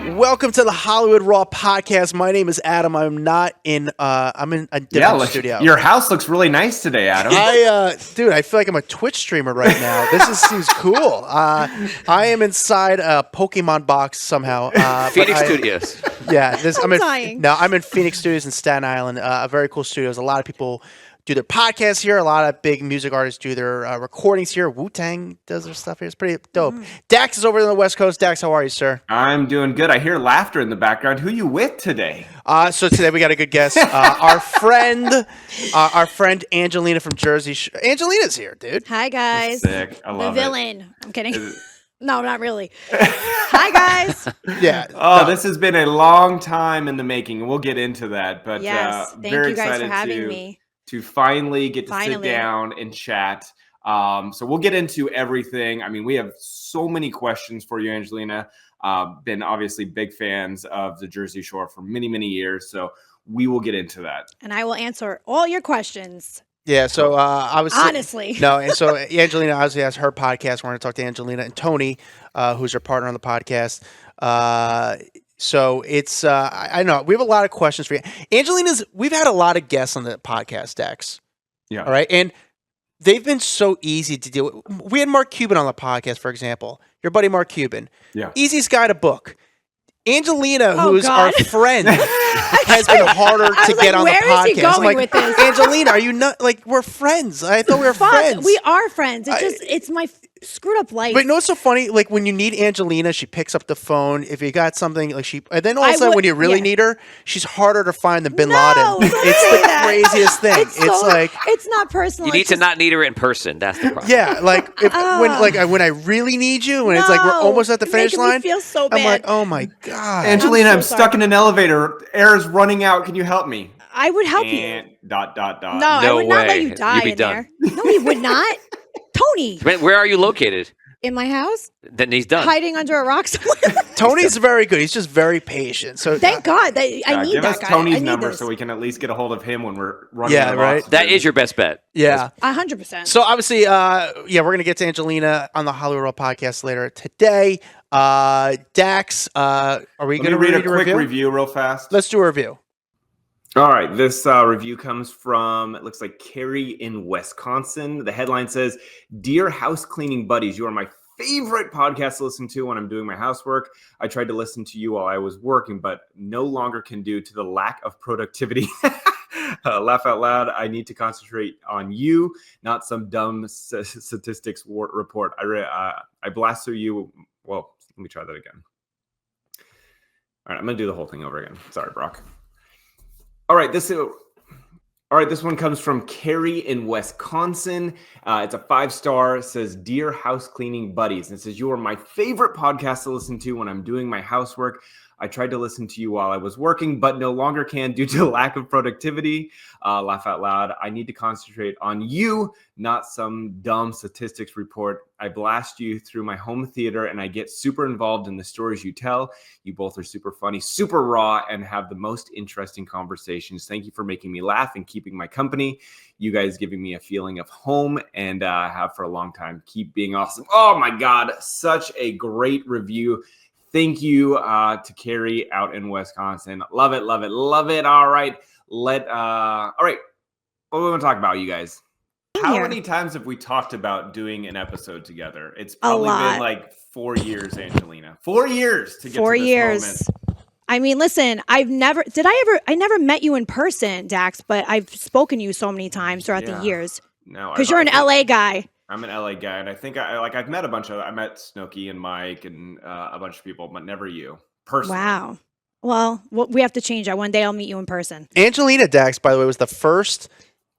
Welcome to the Hollywood Raw podcast. My name is Adam. I'm in a different studio. Your house looks really nice today, Adam. Dude, I feel like I'm a Twitch streamer right now. Seems cool. I am inside a Pokemon box somehow. Phoenix Studios. Yeah, I'm in Phoenix Studios in Staten Island. A very cool studios. A lot of people do their podcasts here. A lot of big music artists do their recordings here. Wu-Tang does their stuff here. It's pretty dope. Dax is over on the West Coast. Dax, how are you, sir? I'm doing good. I hear laughter in the background. Who you with today? So today we got a good guest. Our friend Angelina from Jersey. Angelina's here, dude. Hi, guys. Sick. I love the villain. I'm kidding. No, not really. Hi, guys. Yeah. Oh, this has been a long time in the making. We'll get into that. But yes, thank very you guys excited for having me. To finally get to sit down and chat. So we'll get into everything. I mean, we have so many questions for you, Angelina. Been obviously big fans of the Jersey Shore for many, many years. So we will get into that. And I will answer all your questions. Yeah, so I was honestly and so Angelina obviously has her podcast. We're going to talk to Angelina and Tony, who's her partner on the podcast. So it's I know we have a lot of questions for you. We've had a lot of guests on the podcast, Dex. Yeah. All right, and they've been so easy to deal with. We had Mark Cuban on the podcast, for example. Your buddy Mark Cuban. Yeah. Easiest guy to book. Angelina, who's our friend, has been harder to get on the podcast. Where is he going with this? Angelina, are you not like we're friends? I thought we were friends. We are friends. It's my screwed up life. But you know what's so funny? Like when you need Angelina, she picks up the phone. If you got something, and then all of a sudden when you really need her, she's harder to find than Bin Laden. It's the craziest thing. It's not personal. You need to not need her in person. That's the problem. Yeah, like when I really need you, when it's like we're almost at the finish line. Me feel so bad. I'm like, oh my god, Angelina, I'm stuck in an elevator. Air is running out. Can you help me? I would help you. No, I would not let you die You'd be in done. there. No, he would not. Tony. Where are you located? In my house? Then he's done. Hiding under a rock somewhere. Tony's very good. He's just very patient. So thank God that I need give that us guy. Tony's number so we can at least get a hold of him when we're running. Yeah, right. That is your best bet. Yeah, 100%. So obviously, we're gonna get to Angelina on the Hollywood Raw podcast later today. Dax, are we gonna read a quick review real fast? Let's do a review. All right, this review comes from, it looks like Carrie in Wisconsin. The headline says, "Dear house cleaning buddies, you are my favorite podcast to listen to when I'm doing my housework. I tried to listen to you while I was working, but no longer can due to the lack of productivity." Laugh out loud. I need to concentrate on you, not some dumb statistics report. I blast through you. Well, let me try that again. All right, I'm going to do the whole thing over again. Sorry, Brock. All right, this one comes from Carrie in Wisconsin. It's a 5-star. It says, "Dear house cleaning buddies," and it says, "You are my favorite podcast to listen to when I'm doing my housework. I tried to listen to you while I was working, but no longer can due to lack of productivity." Laugh out loud. I need to concentrate on you, not some dumb statistics report. I blast you through my home theater and I get super involved in the stories you tell. You both are super funny, super raw, and have the most interesting conversations. Thank you for making me laugh and keeping my company. You guys giving me a feeling of home and have for a long time. Keep being awesome. Oh my God, such a great review. Thank you to Carrie out in Wisconsin. Love it, love it, love it. All right. What are we going to talk about, you guys? How many times have we talked about doing an episode together? It's probably been like 4 years, Angelina. 4 years to get to this moment. I mean, listen, I never met you in person, Dax, but I've spoken to you so many times throughout the years. No, because you're an LA guy. I'm an LA guy, and I think I've met I met Snooki and Mike and a bunch of people, but never you personally. Wow. Well, we have to change that. One day I'll meet you in person. Angelina, Dax, by the way, was the first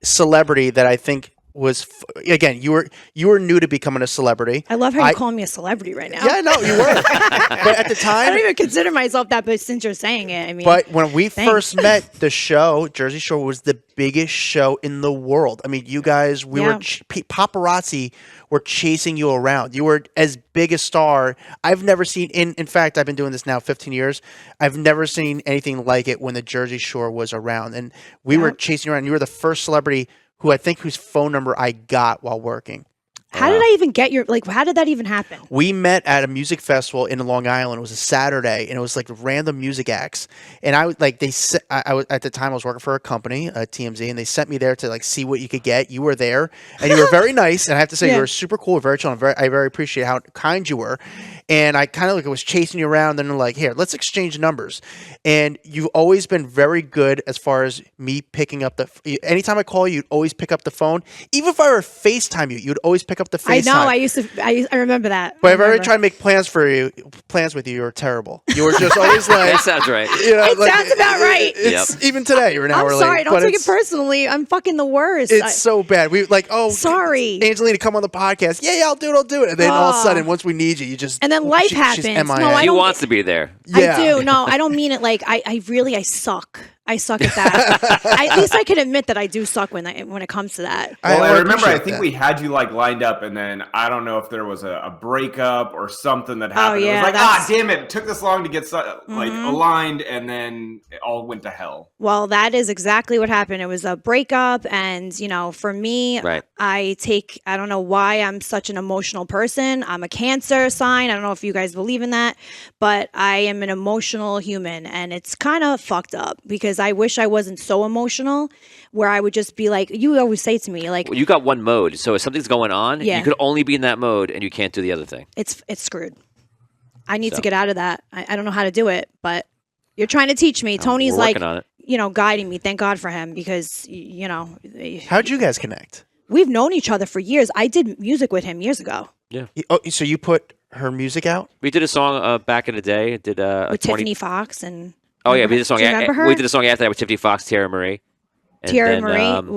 celebrity that I think was again, you were new to becoming a celebrity. I love how you're calling me a celebrity right now. Yeah, no, you were. But at the time, I don't even consider myself that, but since you're saying it, I mean. But when we first met, the show Jersey Shore was the biggest show in the world. I mean, you guys, were paparazzi were chasing you around. You were as big a star I've never seen. In fact, I've been doing this now 15 years. I've never seen anything like it when the Jersey Shore was around, and we were chasing you around. You were the first celebrity whose phone number I got while working. How did I even get your, like, how did that even happen? We met at a music festival in Long Island. It was a Saturday, and it was like random music acts. And I was like, I was, at the time I was working for a company, TMZ, and they sent me there to like see what you could get. You were there, and you were very nice. And I have to say, you were super cool, very chill, and I very appreciate how kind you were. And I kind of like was chasing you around, and like, here, let's exchange numbers. And you've always been very good as far as me picking up anytime I call you, you'd always pick up the phone. Even if I were to FaceTime you, you'd always pick up the FaceTime. I remember that. But if I ever try to make plans with you, you're terrible. You were just always like. That sounds right. You know, it sounds about right. Even today, you're an hour late. I'm sorry. Don't take it personally. I'm fucking the worst. It's so bad. We like, sorry, Angelina, come on the podcast. Yeah, I'll do it. And then all of a sudden, once we need you, you just. And then life happens. No, she wants to be there. Yeah. I do. No, I don't mean it like I suck. I suck at that. At least I can admit that I do suck when it comes to that. Well, I remember, I think we had you like lined up, and then I don't know if there was a breakup or something that happened. Yeah, it was like, damn it took this long to get aligned, and then it all went to hell. Well, that is exactly what happened. It was a breakup, and for me, right. I don't know why I'm such an emotional person. I'm a Cancer sign. I don't know if you guys believe in that, but I am an emotional human, and it's kind of fucked up because I wish I wasn't so emotional where I would just be like, you always say to me, like, well, you got one mode. So if something's going on, you could only be in that mode and you can't do the other thing. It's screwed. I need to get out of that. I don't know how to do it, but you're trying to teach me. Tony's like, guiding me. Thank God for him because, How'd you guys connect? We've known each other for years. I did music with him years ago. Yeah. So you put her music out? We did a song back in the day. Did with Tiffany Fox and. Oh yeah, we did a song. Do you remember her? We did a song after that with Tiffany Fox, Tierra Marie.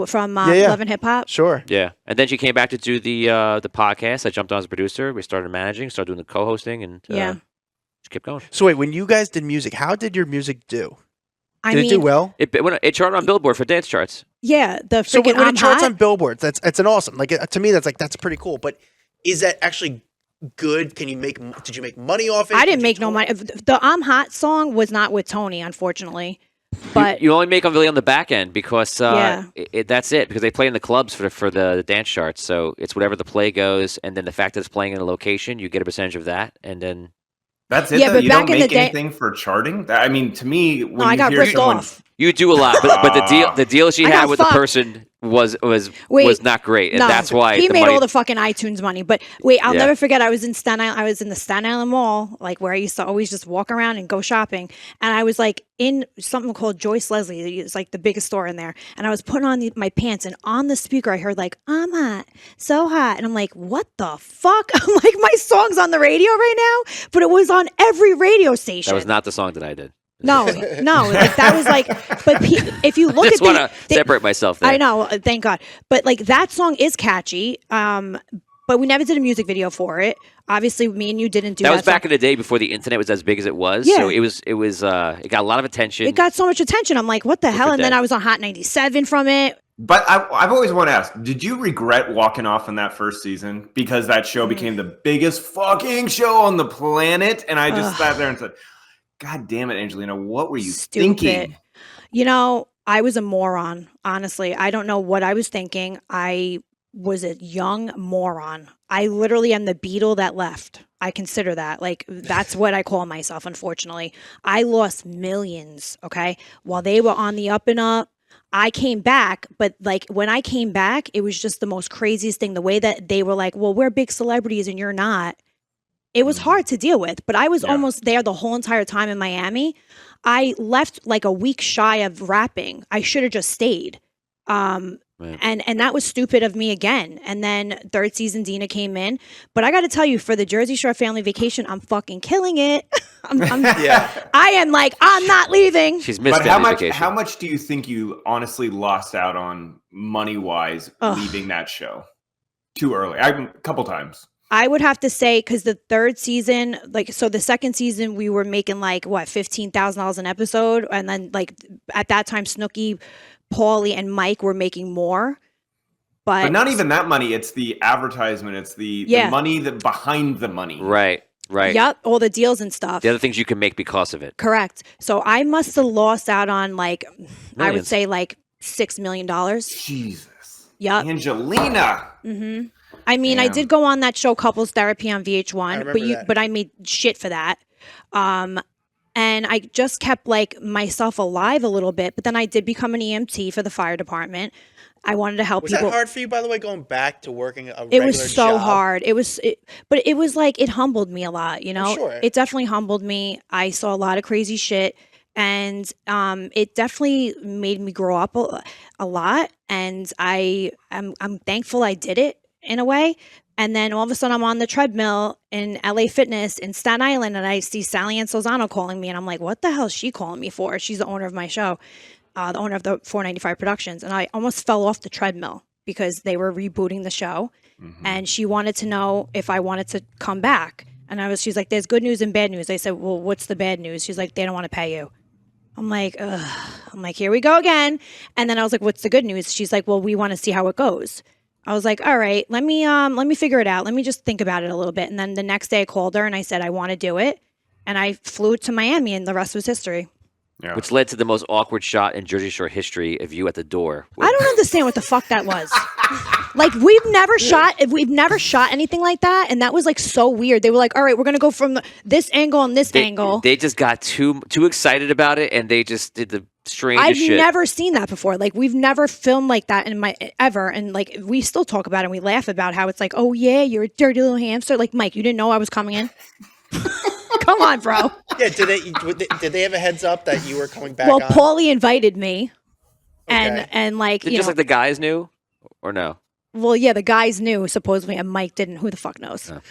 From Love and Hip Hop. Sure. Yeah, and then she came back to do the podcast. I jumped on as a producer. We started managing, started doing the co-hosting, and just kept going. So wait, when you guys did music, how did your music do? Did it do well? It charted on Billboard for dance charts. Yeah, so when it charts on Billboard, it's an awesome. Like to me, that's pretty cool. But is that actually good? Did you make money off it? I didn't make no money. The I'm Hot song was not with Tony, unfortunately. But you only make them really on the back end because that's it. Because they play in the clubs for the dance charts. So it's whatever the play goes, and then the fact that it's playing in a location, you get a percentage of that, and then that's it. But you don't make anything for charting. I mean, to me, when I got ripped off. You do a lot, but the deal she had with the person was not great, and that's why he made all the fucking iTunes money. But wait, I'll never forget. I was in I was in the Staten Island Mall, like where I used to always just walk around and go shopping. And I was like in something called Joyce Leslie. It's like the biggest store in there. And I was putting on my pants, and on the speaker I heard like I'm hot, so hot, and I'm like, what the fuck? I'm like, my song's on the radio right now, but it was on every radio station. That was not the song that I did. No, like that was like, but if you look just want to separate myself there. I know, thank God. But like that song is catchy, but we never did a music video for it. Obviously, me and you didn't do that. That was back in the day before the internet was as big as it was. Yeah. So it got a lot of attention. It got so much attention. I'm like, what the hell? And then I was on Hot 97 from it. But I've always wanted to ask, did you regret walking off in that first season? Because that show became the biggest fucking show on the planet. And I just sat there and said, God damn it, Angelina, what were you thinking? I was a moron, honestly. I don't know what I was thinking. I was a young moron. I literally am the beetle that left. I consider that. Like, that's what I call myself, unfortunately. I lost millions, okay? While they were on the up and up, I came back, but like when I came back, it was just the most craziest thing. The way that they were like, well, we're big celebrities and you're not. It was hard to deal with, but I was almost there the whole entire time in Miami. I left like a week shy of rapping. I should have just stayed. And that was stupid of me again. And then third season, Dina came in. But I got to tell you, for the Jersey Shore family vacation, I'm fucking killing it. I am like, I'm not leaving. She's missed vacation. How much do you think you honestly lost out on money-wise leaving that show too early? A couple times. I would have to say, because the third season, the second season, we were making $15,000 an episode. And then at that time, Snooki, Paulie, and Mike were making more. But not even that money. It's the advertisement. It's the money behind the money. Right. Yep. All the deals and stuff. The other things you can make because of it. Correct. So I must have lost out on I would say $6 million. Jesus. Yep. Angelina. Mm-hmm. I mean, I Damn. did go on that show Couples Therapy on VH1, that. but I made shit for that. And I just kept like myself alive a little bit, but then I did become an EMT for the fire department. I wanted to help Was people. that hard for you, by the way, going back to working a regular It was so job? hard. But it was like, it humbled me a lot, you know? sure. It definitely humbled me. I saw a lot of crazy shit. And it definitely made me grow up a lot. And I'm thankful I did it in a way. And then all of a sudden I'm on the treadmill in LA Fitness in Staten Island, and I see Sally Ann Solzano calling me, and I'm like, what the hell is she calling me for? She's the owner of my show, the owner of the 495 Productions. And I almost fell off the treadmill because they were rebooting the show. And she wanted to know if I wanted to come back. And she's like, there's good news and bad news. I said, well, what's the bad news? She's like, they don't want to pay you. I'm like, ugh. I'm like, here we go again. And then I was like, what's the good news? She's like, well, we want to see how it goes. I was like, all right, let me figure it out. Let me just think about it a little bit. And then the next day I called her and I said, I want to do it. And I flew to Miami, and the rest was history. Yeah. Which led to the most awkward shot in Jersey Shore history of you at the door. I don't understand what the fuck that was. Like, we've never shot anything like that, and that was like so weird. They were like, all right, we're gonna go from this angle and this angle. They just got too excited about it, and they just did the strangest shit. I've never seen that before. Like, we've never filmed like that ever. And like, we still talk about it and we laugh about how it's like, oh yeah, you're a dirty little hamster. Like, Mike, you didn't know I was coming in? Come on, bro. Yeah, did they have a heads up that you were coming back Well, on? Paulie invited me. Okay. And like, Did you just know, like the guys knew, or no? well, yeah, the guys knew supposedly, and Mike didn't. Who the fuck knows? Oh.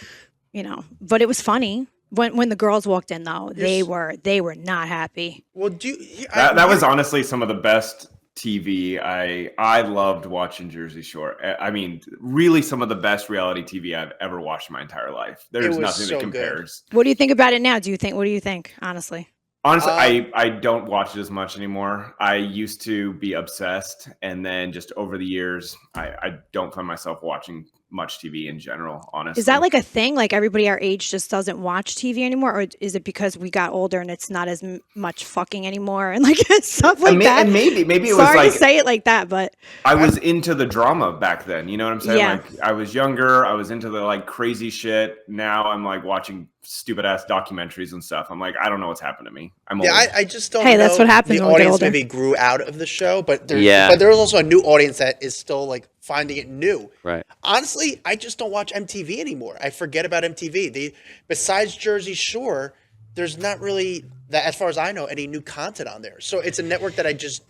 You know, but it was funny. When the girls walked in, though, they were not happy. Well, That was honestly some of the best TV. I loved watching Jersey Shore. I mean, really some of the best reality TV I've ever watched in my entire life. There's was nothing so that compares. What do you think about it now? What do you think, honestly? Honestly, I don't watch it as much anymore. I used to be obsessed, and then just over the years, I don't find myself watching much TV in general, honestly. Is that like a thing? Like, everybody our age just doesn't watch TV anymore? Or is it because we got older and it's not as much fucking anymore and like stuff like that? And maybe it was Sorry like, to say it like that, but I was into the drama back then. You know what I'm saying? Yeah. Like, I was younger. I was into the like crazy shit. Now I'm like watching stupid ass documentaries and stuff. I'm like, I don't know what's happened to me. I'm old. Yeah, I just don't. Hey, that's know. what happens The when we get audience older. maybe grew out of the show, but there's also a new audience that is still like finding it new. Right. Honestly, I just don't watch MTV anymore. I forget about MTV. Besides Jersey Shore, there's not really that, as far as I know, any new content on there. So it's a network that I just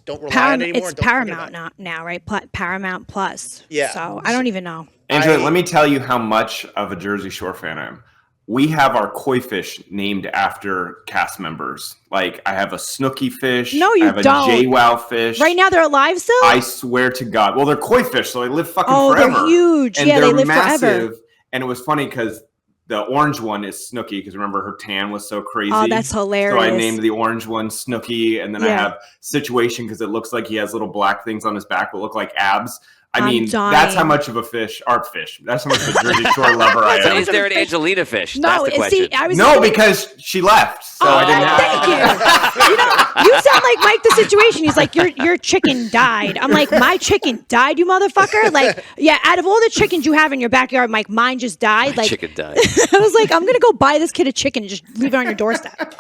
don't rely on anymore. It's Paramount now, right? Paramount Plus. Yeah. So I don't even know. Angela, let me tell you how much of a Jersey Shore fan I am. We have our koi fish named after cast members. Like, I have a Snooki fish. No, you I have don't. a JWoww fish. Right now they're alive still? I swear to God. Well, they're koi fish, so they live fucking Oh, forever. they're huge. And Yeah, they're they live massive. forever. And it was funny because the orange one is Snooki, because remember her tan was so crazy. Oh, that's hilarious. So I named the orange one Snooki, and then I have Situation because it looks like he has little black things on his back that look like abs. I mean, that's how much of a fish, art fish. That's how much of a Jersey Shore lover I So am. is there an Angelina fish? No, That's the question. No, because she left, so I didn't have thank you. You know, you sound like Mike the Situation. He's like, your chicken died. I'm like, my chicken died, you motherfucker? Like, yeah, out of all the chickens you have in your backyard, Mike, mine just died. My like, chicken died. I was like, I'm going to go buy this kid a chicken and just leave it on your doorstep.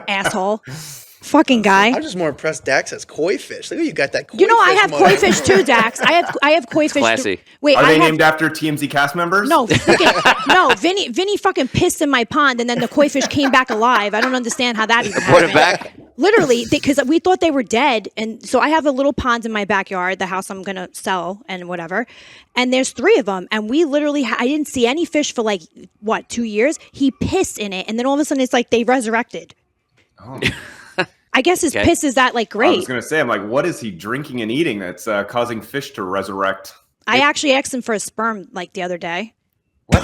Asshole. Fucking guy. I'm just more impressed Dax has koi fish. Look at you got that koi You know, I fish have motor. koi fish too, Dax. I have koi fish. Classy. Wait, Are I they have named after TMZ cast members? no, no. Vinny fucking pissed in my pond, and then the koi fish came back alive. I don't understand how that even Brought happened. it back. Literally, because we thought they were dead, and so I have a little pond in my backyard, the house I'm gonna sell and whatever. And there's 3 of them, and we literally I didn't see any fish for like 2 years. He pissed in it, and then all of a sudden it's like they resurrected. Oh. I guess his piss is that like I great. was going to say, I'm like, what is he drinking and eating that's causing fish to resurrect? I actually asked him for a sperm like the other day. What?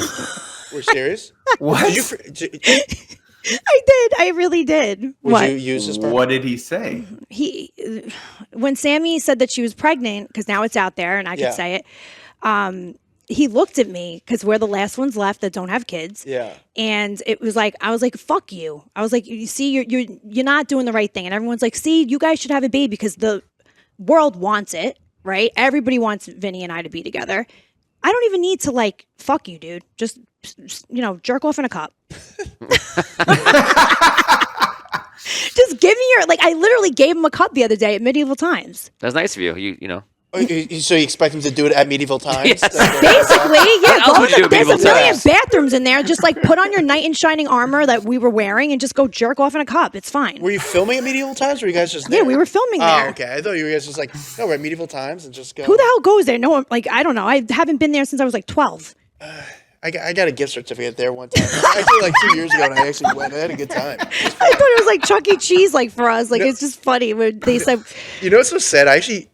We're serious? What? I did. I really did. Would you use this? What did he say? When Sammy said that she was pregnant, because now it's out there and I can say it, he looked at me because we're the last ones left that don't have kids. Yeah. And it was like, I was like, fuck you. I was like, you see, you're not doing the right thing. And everyone's like, see, you guys should have a baby because the world wants it, right? Everybody wants Vinny and I to be together. I don't even need to like fuck you, dude. Just jerk off in a cup. Just give me your I literally gave him a cup the other day at Medieval Times. That's nice of you. You know. So you expect him to do it at Medieval Times? Yes. Basically, yeah. What else would you do at There's a Medieval million Times? bathrooms in there. Just like put on your knight in shining armor that we were wearing and just go jerk off in a cup. It's fine. Were you filming at Medieval Times, or were you guys just there? Yeah, we were filming there. Oh, okay. I thought you were guys just like, no, we're at Medieval Times and just go. Who the hell goes there? No one. I don't know. I haven't been there since I was like 12. I got a gift certificate there one time. Actually, like 2 years ago, and I actually went. I had a good time. I thought it was like Chuck E. Cheese, for us. It's just funny when they said. You know what's so sad? I didn't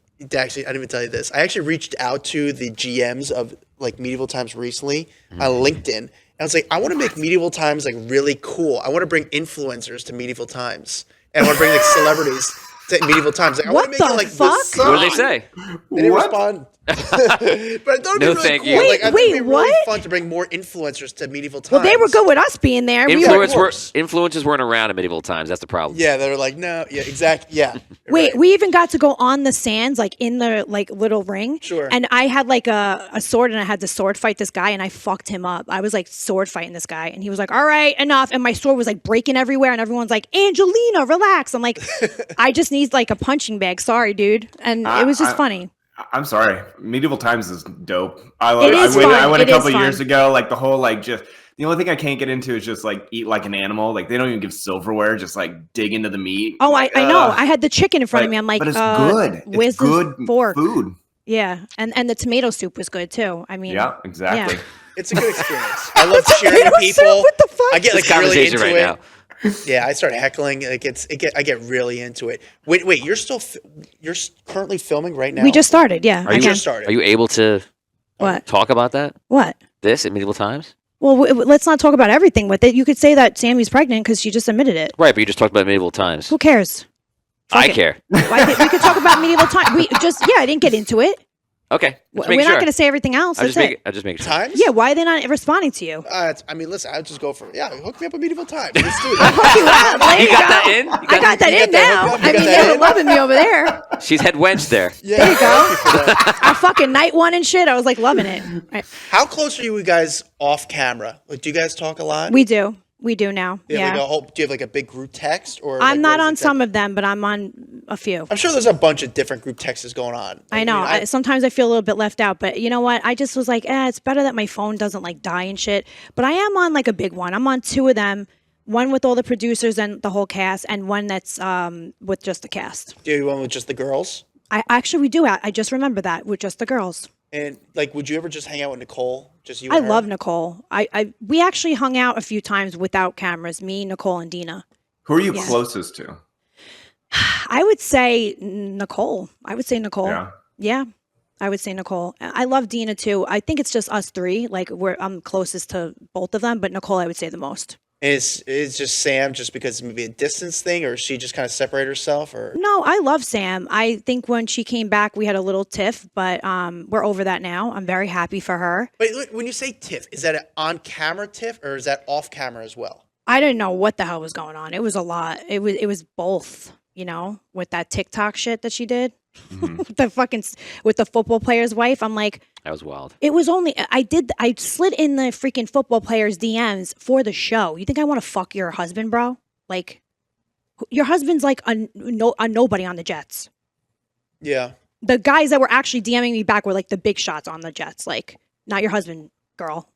even tell you this. I actually reached out to the GMs of Medieval Times recently on LinkedIn. And I was like, I want to make Medieval Times really cool. I want to bring influencers to Medieval Times. And I want to bring celebrities to Medieval Times. I want to make it fuck? the sun. What did they say? They didn't respond. But I thought it'd be really thank cool. you. I think it'd be really what? fun to bring more influencers to Medieval Times. Well, they were good with us being there. Influencers weren't around at Medieval Times. That's the problem. Yeah, they were like, no, yeah, exactly, yeah. Wait, right. we even got to go on the sands, in the little ring. Sure. And I had a sword, and I had to sword fight this guy, and I fucked him up. I was sword fighting this guy, and he was like, "All right, enough." And my sword was breaking everywhere, and everyone's like, "Angelina, relax." I'm like, I just need a punching bag. Sorry, dude. And it was just funny. I'm sorry. Medieval Times is dope. I went a couple years ago. The whole just the only thing I can't get into is just eat like an animal. They don't even give silverware. Just dig into the meat. Oh, I know. I had the chicken in front of me. I'm like, but it's good. Where's it's good the fork? Food. Yeah, and the tomato soup was good too. I mean, yeah, exactly. Yeah. It's a good experience. I love cheering tomato people. soup? What the fuck? I get This really conversation into right it. now. Yeah, I start heckling. I get really into it. Wait, you're currently filming right now? We just started. Yeah, Are you just started? Are you able to What? talk about that? What? This at Medieval Times? Well, let's not talk about everything with it. You could say that Sammy's pregnant because she just admitted it. Right, but you just talked about Medieval Times. Who cares? I Fuck it. care. We could talk about Medieval Times. I didn't get into it. Okay. We're not going to say everything else. I'll That's just it. make sure. Times? Yeah, why are they not responding to you? Listen, I'll just go for hook me up with Medieval Times. Let's do it. You got that in? I got that in now. hookup? You I got mean, that they were in? loving me over there. She's head wedged there. Yeah. There you go. Our fucking night one and shit. I was loving it. Right. How close are you guys off camera? Do you guys talk a lot? We do now. Do you Yeah. have a big group text? Or I'm not on some of them, but I'm on a few. I'm sure there's a bunch of different group texts going on. I know. Sometimes I feel a little bit left out, but you know what? I just was like, it's better that my phone doesn't die and shit. But I am on a big one. I'm on two of them. One with all the producers and the whole cast, and one that's with just the cast. Do you one with just the girls? We do. I just remember that with just the girls. And would you ever just hang out with Nicole? Just you? I and her? love Nicole. We actually hung out a few times without cameras. Me, Nicole, and Dina. Who are you closest to? I would say Nicole. Yeah. I would say Nicole. I love Dina too. I think it's just us three. I'm closest to both of them, but Nicole, I would say the most. Is just Sam just because maybe a distance thing, or she just kind of separate herself, or No, I love Sam. I think when she came back, we had a little tiff, but we're over that now. I'm very happy for her. But look, when you say tiff, is that an on-camera tiff or is that off-camera as well? I didn't know what the hell was going on. It was a lot. It was both. With that TikTok shit that she did, with the football player's wife. I'm like, That was wild. it was only I slid in the freaking football player's DMs for the show. You think I want to fuck your husband, bro? Your husband's a nobody on the Jets. Yeah. The guys that were actually DMing me back were the big shots on the Jets. Not your husband, girl.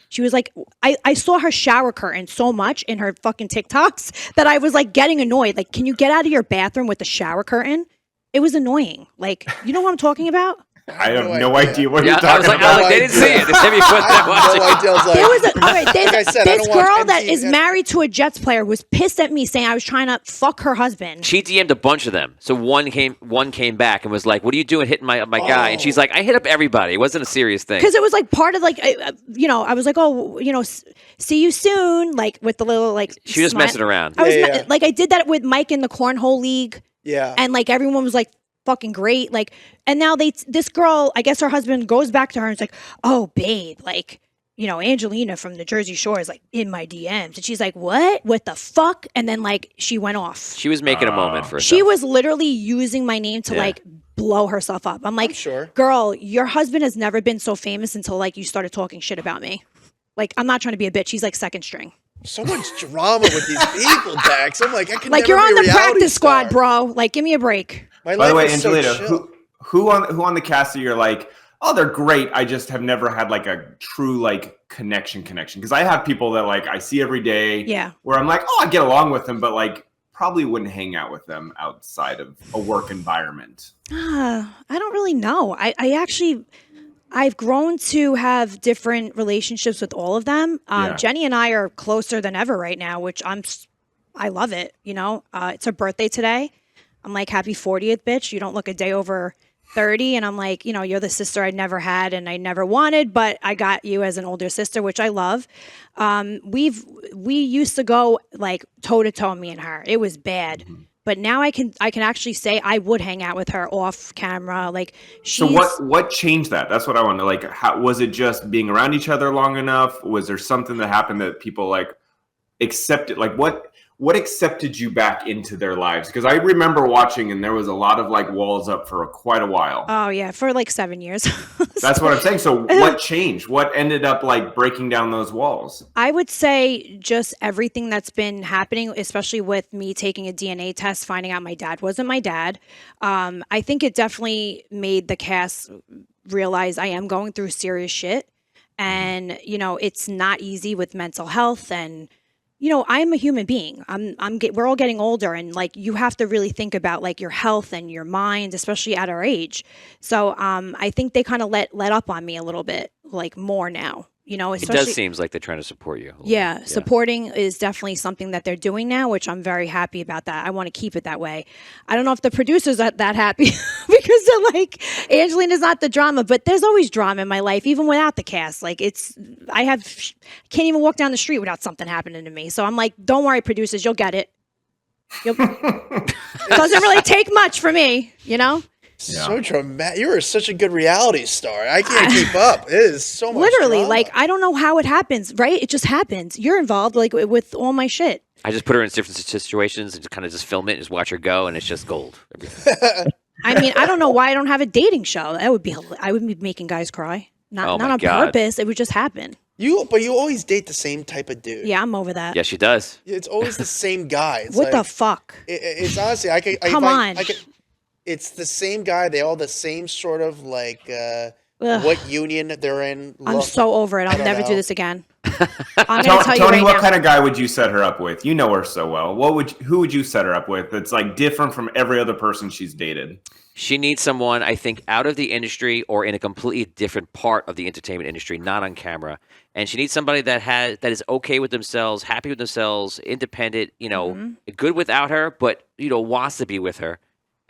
She was I saw her shower curtain so much in her fucking TikToks that I was getting annoyed. Can you get out of your bathroom with the shower curtain? It was annoying. You know what I'm talking about? I have no idea what Yeah, you're talking about. they didn't see it. They said me put that watching. No idea. I was like, There was all right. like I said, I This don't watch girl that MTV. is married to a Jets player was pissed at me saying I was trying to fuck her husband. She DM'd a bunch of them. So one came back and was like, "What are you doing hitting my guy?" And she's like, "I hit up everybody. It wasn't a serious thing." Because it was part of I was like, oh, see you soon, with the little She was smile. messing around. I was Yeah. I did that with Mike in the cornhole league. Yeah. And everyone was fucking great. And now this girl, I guess her husband goes back to her and is like, oh babe, Angelina from the Jersey Shore is in my DMs. And she's like, what the fuck? And then she went off. She was making a moment for herself. She was literally using my name to blow herself up. I'm like, sure. Girl, your husband has never been so famous until like you started talking shit about me. Like, I'm not trying to be a bitch. He's like second string. So much drama with these people, Dax. I'm like, I can like never you're on be a the reality practice star. squad, bro. Like, give me a break. My By the way, life is so Angelina, chill. who on the cast that you're like, oh, they're great. I just have never had like a true like connection. Because I have people that like I see every day. Yeah. Where I'm like, oh, I get along with them, but like probably wouldn't hang out with them outside of a work environment. I don't really know. I've grown to have different relationships with all of them. Jenni and I are closer than ever right now, which I love it. You know, it's her birthday today. I'm like, happy 40th, bitch. You don't look a day over 30. And I'm like, you know, you're the sister I never had and I never wanted, but I got you as an older sister, which I love. We used to go like toe to toe, me and her. It was bad. Mm-hmm. But now I can actually say I would hang out with her off camera. Like, so what changed that? That's what I want to like. How was it? Just being around each other long enough? Was there something that happened that people like accepted? Like what accepted you back into their lives? Because I remember watching, and there was a lot of like walls up for quite a while. Oh yeah, for like 7 years. That's what I'm saying. So what changed? What ended up like breaking down those walls? I would say just everything that's been happening, especially with me taking a DNA test, finding out my dad wasn't my dad. I think it definitely made the cast realize I am going through serious shit. And, you know, it's not easy with mental health and, you know, I'm a human being. We're all getting older, and like you have to really think about like your health and your mind, especially at our age. So I think they kind of let up on me a little bit, like more now. You know, it does seem like they're trying to support you. Yeah, supporting is definitely something that they're doing now, which I'm very happy about that. I want to keep it that way. I don't know if the producers are that happy because they're like, Angelina's not the drama, but there's always drama in my life, even without the cast. Like can't even walk down the street without something happening to me. So I'm like, don't worry, producers, you'll get it. Doesn't really take much for me, you know? Yeah. So dramatic. You are such a good reality star. I can't keep up. It is so much literally drama. Like I don't know how it happens, right? It just happens. You're involved like with all my shit. I just put her in different situations and kind of just film it and just watch her go, and it's just gold. I mean, I don't know why I don't have a dating show. I would be making guys cry. Not on purpose. It would just happen. But you always date the same type of dude. Yeah, I'm over that. Yeah, she does. It's always the same guy. It's what the fuck? It's honestly, Come on. It's the same guy. They all the same sort of like what union they're in. I'm so over it. I'll never do this again. I'm gonna tell you Tony, right what now. kind of guy would you set her up with? You know her so well. Who would you set her up with that's like different from every other person she's dated? She needs someone, I think, out of the industry or in a completely different part of the entertainment industry, not on camera. And she needs somebody that is okay with themselves, happy with themselves, independent, you know, good without her, but you know, wants to be with her.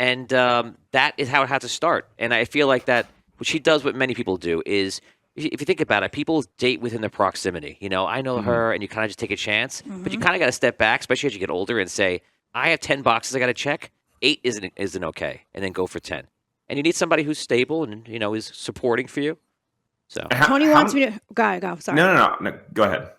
And that is how it has to start. And I feel like that what she does, what many people do, is if you think about it, people date within the proximity. You know, I know her, and you kind of just take a chance. But you kind of got to step back, especially as you get older, and say, I have 10 boxes I got to check. 8 isn't okay, and then go for 10. And you need somebody who's stable and, you know, is supporting for you. So Tony wants me to go. Sorry. No. Go ahead.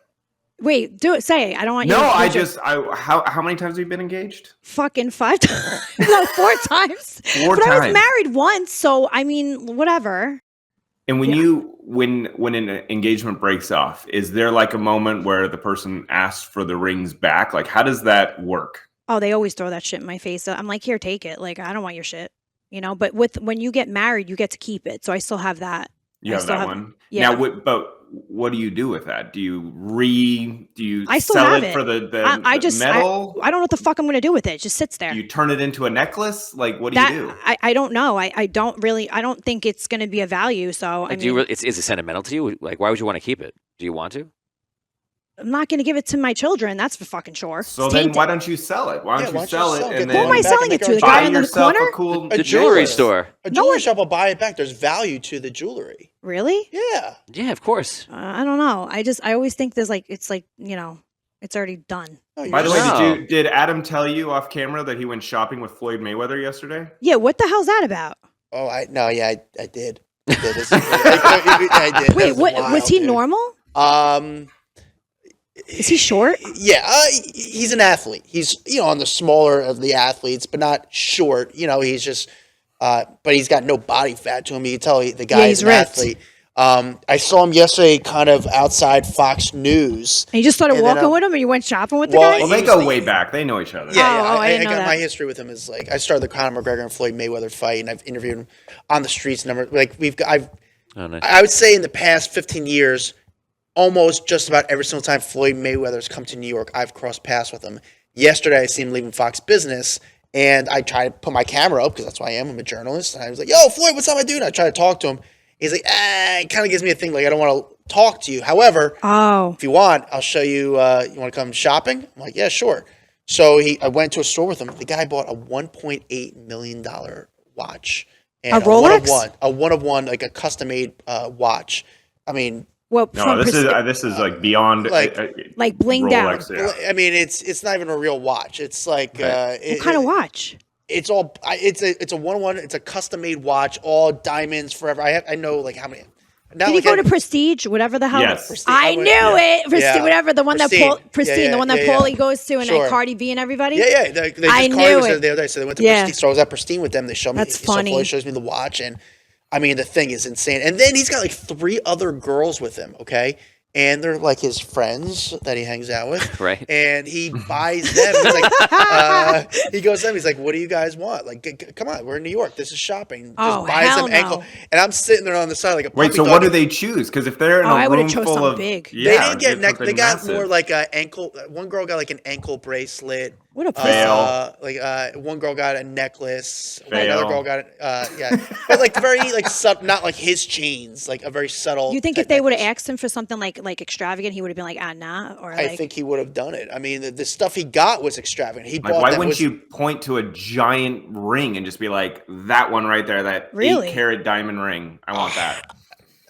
Wait, do it. Say it. I don't want you. No, to how many times have you been engaged? Fucking 5 times. No, 4 times. 4 but times. I was married once, so I mean, whatever. And when an engagement breaks off, is there like a moment where the person asks for the rings back? Like, how does that work? Oh, they always throw that shit in my face. I'm like, here, take it. Like, I don't want your shit, you know. But when you get married, you get to keep it. So I still have that. You have that one. Yeah. Now, but what do you do with that? Do you I still sell have it for the metal? I don't know what the fuck I'm gonna do with it. It just sits there. Do you turn it into a necklace? Like, what do you do? I don't know. I don't think it's gonna be a value. So like, is it sentimental to you? Like, why would you want to keep it? Do you want to? I'm not going to give it to my children. That's for fucking sure. So then why don't you sell it? Why don't you sell it? And then who am I selling it to? The guy in the corner? The jewelry store. A jewelry shop will buy it back. There's value to the jewelry. Really? Yeah. Yeah, of course. I don't know. I always think there's like, it's like, you know, it's already done. By the way, did Adam tell you off camera that he went shopping with Floyd Mayweather yesterday? Yeah. What the hell's that about? Oh, I did. I did. Wait, was he normal? Is he short? Yeah, he's an athlete. He's, you know, on the smaller of the athletes, but not short. You know, he's just but he's got no body fat to him. You can tell the guy is he's an ripped. athlete. I saw him yesterday kind of outside Fox News. And you just started And then, walking with him, or you went shopping with the well, guy? Well, they go way back. They know each other. Yeah, Oh, I didn't know got that. my history with him is like I started the Conor McGregor and Floyd Mayweather fight, and I've interviewed him on the streets. Nice. I would say in the past 15 years, almost just about every single time Floyd Mayweather's come to New York, I've crossed paths with him. Yesterday, I seen him leaving Fox Business, and I tried to put my camera up because that's who I am. I'm a journalist, and I was like, "Yo, Floyd, what's up, my dude?" And I tried to talk to him. He's like, it kind of gives me a thing like I don't want to talk to you. However, if you want, I'll show you. You want to come shopping? I'm like, yeah, sure. So I went to a store with him. The guy bought a $1.8 million watch. And A Rolex? A one of one, like a custom made watch. I mean, well, No, this is like beyond like blinged out. Rolex, yeah. I mean, it's not even a real watch. It's like What kind of watch? It's all. It's a 1-1. It's a custom made watch, all diamonds forever. I know like how many. Now, Did he go to Prestige, whatever the hell? Yes. Prestige, I knew it. Prestige, Yeah. whatever the one Pristine. that Pristine, the one that Yeah. Paulie goes to, and Sure. like Cardi B and everybody. Yeah. They just I Cardi knew was there it. the other day, so they went to Yeah. Prestige. So I was at Pristine with them. They showed me. That's so funny. Floyd shows me the watch, and I mean the thing is insane. And then he's got like 3 other girls with him. Okay. And they're like his friends that he hangs out with. Right. And he buys them. He's like, he goes to them. He's like, what do you guys want? Like, come on, we're in New York. This is shopping. Just Oh, buys hell them ankle. no. And I'm sitting there on the side like a puppy Wait, so dog. what do they choose? Because if they're in I a would've room chose full something of big. They yeah, didn't get neck. They got massive. more like a ankle. One girl got like an ankle bracelet. What a Fail. pussy. One girl got a necklace. Fail. Another girl got but like very like not like his chains, like a very subtle. You think type if they would have necklace. asked him for something like extravagant, he would have been like, nah, or I like. think he would have done it. I mean, the stuff he got was extravagant. He Like, bought why that wouldn't was, you point to a giant ring and just be like, that one right there, that Really? 8-carat diamond ring? I want that.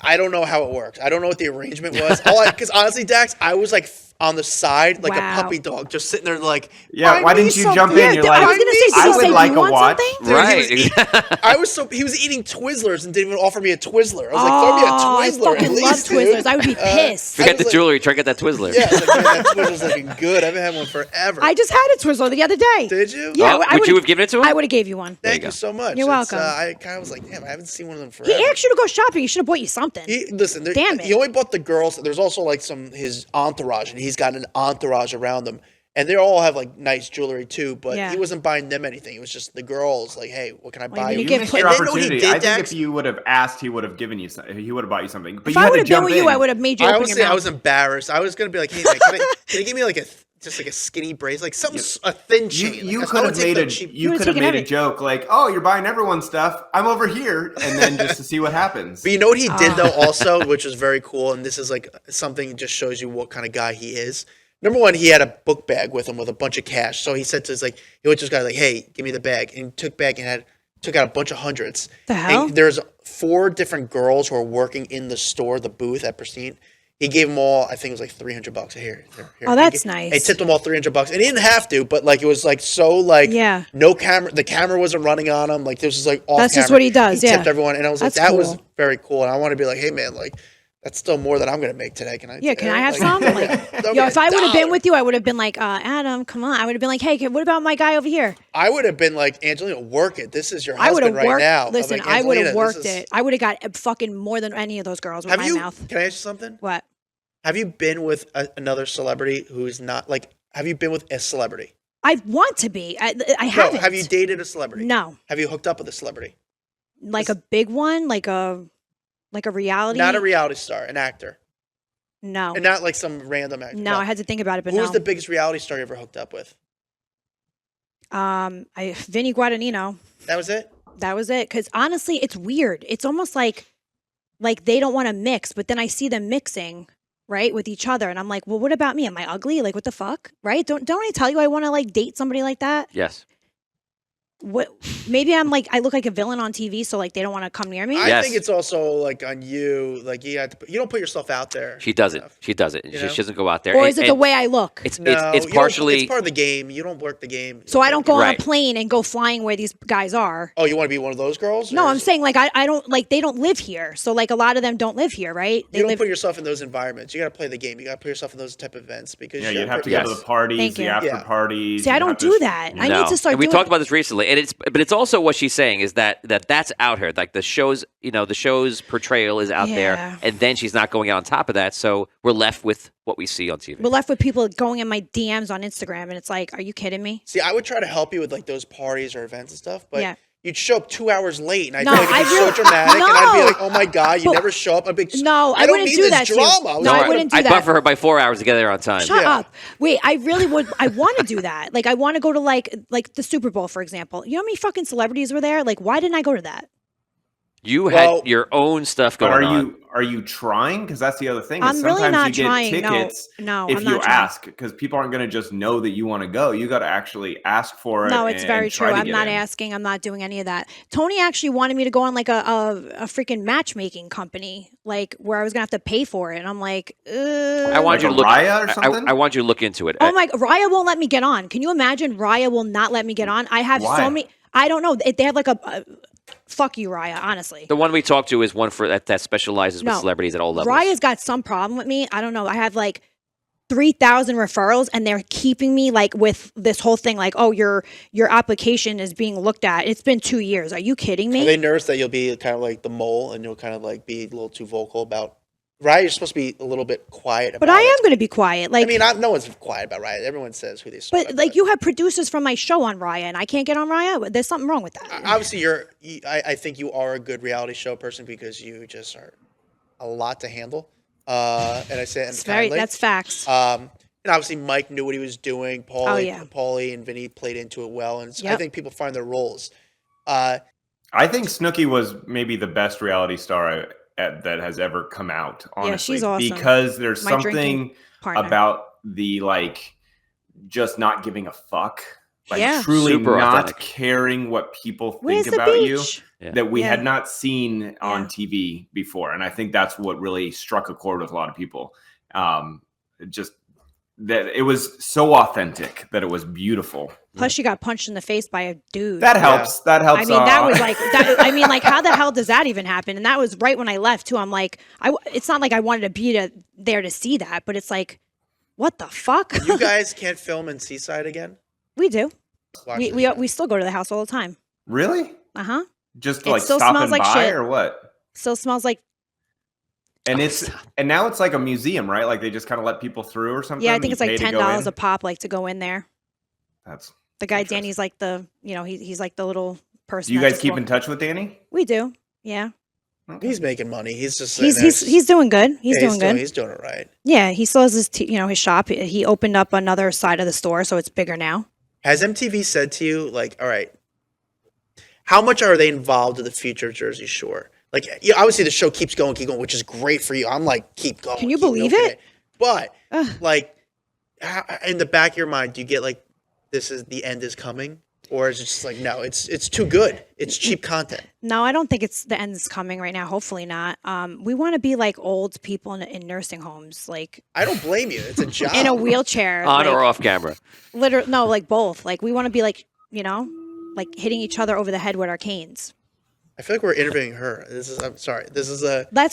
I don't know how it works. I don't know what the arrangement was. Because honestly, Dax, I was like on the side like Wow. a puppy dog, just sitting there like. Yeah, "Buy why me didn't you something." jump in? Yeah, You're I like, was gonna say, did I he would say, like "You a want watch. something?" Dude, Right. he was eating Twizzlers and didn't even offer me a Twizzler. I was like, throw me a I Twizzler. fucking at love least, dude. Twizzlers. I would be pissed. Forget was the like- jewelry. Try to get that Twizzler. Yeah, I was like, man, that Twizzler's looking good. I haven't had one forever. I just had a Twizzler the other day. Did you? Yeah, Oh, I would you would've- have given it to him? I would have gave you one. Thank you you go. so much. You're welcome. I kind of was like, damn, I haven't seen one of them He forever. asked you to go shopping. He should have bought you something. Listen, Damn it. he only bought the girls. There's also like his entourage, and he's got an entourage around them. And they all have like nice jewelry too, but Yeah. he wasn't buying them anything. It was just the girls. Like, hey, what can I buy when you? you You get missed put- your And then, no, he opportunity. did, I think Dax. if you would have asked, he would have given you. He would have bought you something. But If you I had would to have been jump with in. you, I would have made you I open was your saying, I mouth. was embarrassed. I was gonna be like, hey, man, can you give me like just like a skinny bracelet, like something a thin chain? You Like, could I would have take made the a cheap. you would've could have taken made a everything. joke like, "Oh, you're buying everyone's stuff. I'm over here," and then just to see what happens. But you know what he did Ah. though, also, which was very cool, and this is like something just shows you what kind of guy he is. Number one, he had a book bag with him with a bunch of cash. So he said to he went to this guy like, "Hey, give me the bag," and he took out a bunch of hundreds. The hell? And there's 4 different girls who are working in the store, the booth at Pristine. He gave them all, I think it was like $300. Here. Oh, that's nice. He tipped them all $300, and he didn't have to, but like it was like so like Yeah. no camera. The camera wasn't running on him. Like this was like off. That's just camera. what he does, He yeah. tipped everyone, and I was like, That's that was cool. very cool. And I want to be like, hey man, like that's still more than I'm gonna make today. Can I? Yeah, can I have like, some? yeah, Like, throw me yo, a if I would have been dollar. with you, I would have been like, Adam, come on. I would have been like, hey, what about my guy over here? I would have been like, Angelina, work it. This is your I would husband have right worked. now. I'm Listen, like, I would have "Angelina, worked this is-" it. I would have got fucking more than any of those girls with Have my you? mouth. Can I ask you something? What? Have you been with another celebrity who's not like? Have you been with a celebrity? I want to be. I No. haven't. Have you dated a celebrity? No. Have you hooked up with a celebrity? Like a big one, like a reality. Not a reality star, an actor, No. and not like some random actor. No, I had to think about it, but Who no. was the biggest reality star you ever hooked up with? Vinny Guadagnino. That was it. That was it. Because honestly, it's weird. It's almost like they don't want to mix, but then I see them mixing, right, with each other, and I'm like, well, what about me? Am I ugly? Like, what the fuck, right? Don't I tell you I want to like date somebody like that? Yes. What? Maybe I'm like I look like a villain on TV, so like they don't want to come near me. I Yes. think it's also like on you. Like you have to. You don't put yourself out there. She does it. enough. She does it. You She know? doesn't go out there. Or And- is it the and way I look? It's No, it's you don't- partially. It's part of the game. You don't work the game. So I don't go on Right. a plane and go flying where these guys are. Oh, you want to be one of those girls? No, Or I'm is- saying like I don't like they don't live here. So like a lot of them don't live here, right? They you don't live. put yourself in those environments. You got to play the game. You got to put yourself in those type of events because Yeah, you're you'd have to pretty- go to Yes. the parties, Thank the you. after Yeah. parties. See, I you'd don't have do to- that. I No. need to start And we doing talked it. about this recently. but it's also what she's saying is that's out here. Like the show's portrayal is out there, and then she's not going out on top of that. So we're left with what we see on TV. We're left with people going in my DMs on Instagram, and it's like, are you kidding me? See, I would try to help you with like those parties or events and stuff, but you'd show up 2 hours late, and I'd be like, it's so dramatic, and I'd be like, oh my God, you never show up. I'd be like, I wouldn't do that drama. No, I wouldn't do that. I'd buffer her by 4 hours to get there on time. Shut up. Wait, I really would. I want to do that. Like, I want to go to like the Super Bowl, for example. You know how many fucking celebrities were there? Like, why didn't I go to that? You had your own stuff going on. Are you trying? Because that's the other thing. I'm really not you get trying. Tickets No, if I'm you not trying. ask, because people aren't going to just know that you want to go. You got to actually ask for it. No, it's very true. I'm not in. asking. I'm not doing any of that. Tony actually wanted me to go on like a freaking matchmaking company, like where I was gonna have to pay for it, and I'm like, I want like you to look. Raya or something? I want you to look into it. Oh my! Raya won't let me get on. Can you imagine? Raya will not let me get on. I have so many. I don't know. They have like a fuck you, Raya. Honestly, the one we talked to is one for that specializes with celebrities at all levels. Raya's got some problem with me. I don't know. I have like 3,000 referrals, and they're keeping me like with this whole thing. Like, oh, your application is being looked at. It's been 2 years. Are you kidding me? Are they nervous that you'll be kind of like the mole, and you'll kind of like be a little too vocal about? Raya, you're supposed to be a little bit quiet about it. But I am going to be quiet. Like, I mean, no one's quiet about Raya. Everyone says who they saw. But like, you have producers from my show on Raya, and I can't get on Raya. There's something wrong with that. Obviously, I think you are a good reality show person because you just are a lot to handle. And I say that's facts. And obviously, Mike knew what he was doing. Paulie and Vinny played into it well, and I think people find their roles. I think Snooki was maybe the best reality star that has ever come out, honestly. Yeah, she's awesome. Because there's something about the like just not giving a fuck, like truly super not authentic. caring what people think Where's about you that we had not seen on TV before. And I think that's what really struck a chord with a lot of people. Just that it was so authentic that it was beautiful. Plus, she got punched in the face by a dude. That helps. That helps. I mean, that was like, I mean, like, how the hell does that even happen? And that was right when I left too. I'm like, it's not like I wanted to be there to see that, but it's like, what the fuck? You guys can't film in Seaside again? We do. We still go to the house all the time. Really? Uh-huh. Just like stopping like by shit. or what? Still smells like. And now it's like a museum, right? Like they just kind of let people through or something. Yeah, I think it's like $10 a pop, like to go in there. That's the guy. Danny's like he's like the little person. Do you guys keep in touch with Danny? We do. Yeah. Okay. He's making money. He's just he's doing good. He's doing good. He's doing it right. Yeah, he still has his shop. He opened up another side of the store, so it's bigger now. Has MTV said to you, like, all right, how much are they involved in the future of Jersey Shore? Like, obviously the show keeps going, which is great for you. I'm like, keep going. Can you believe it? But like, in the back of your mind, do you get like, the end is coming? Or is it just like, no, it's too good. It's cheap content. No, I don't think the end is coming right now. Hopefully not. We want to be like old people in nursing homes. Like, I don't blame you. It's a job. In a wheelchair. On or off camera? No, like both. Like, we want to be like, like hitting each other over the head with our canes. I feel like we're interviewing her. I'm sorry. That's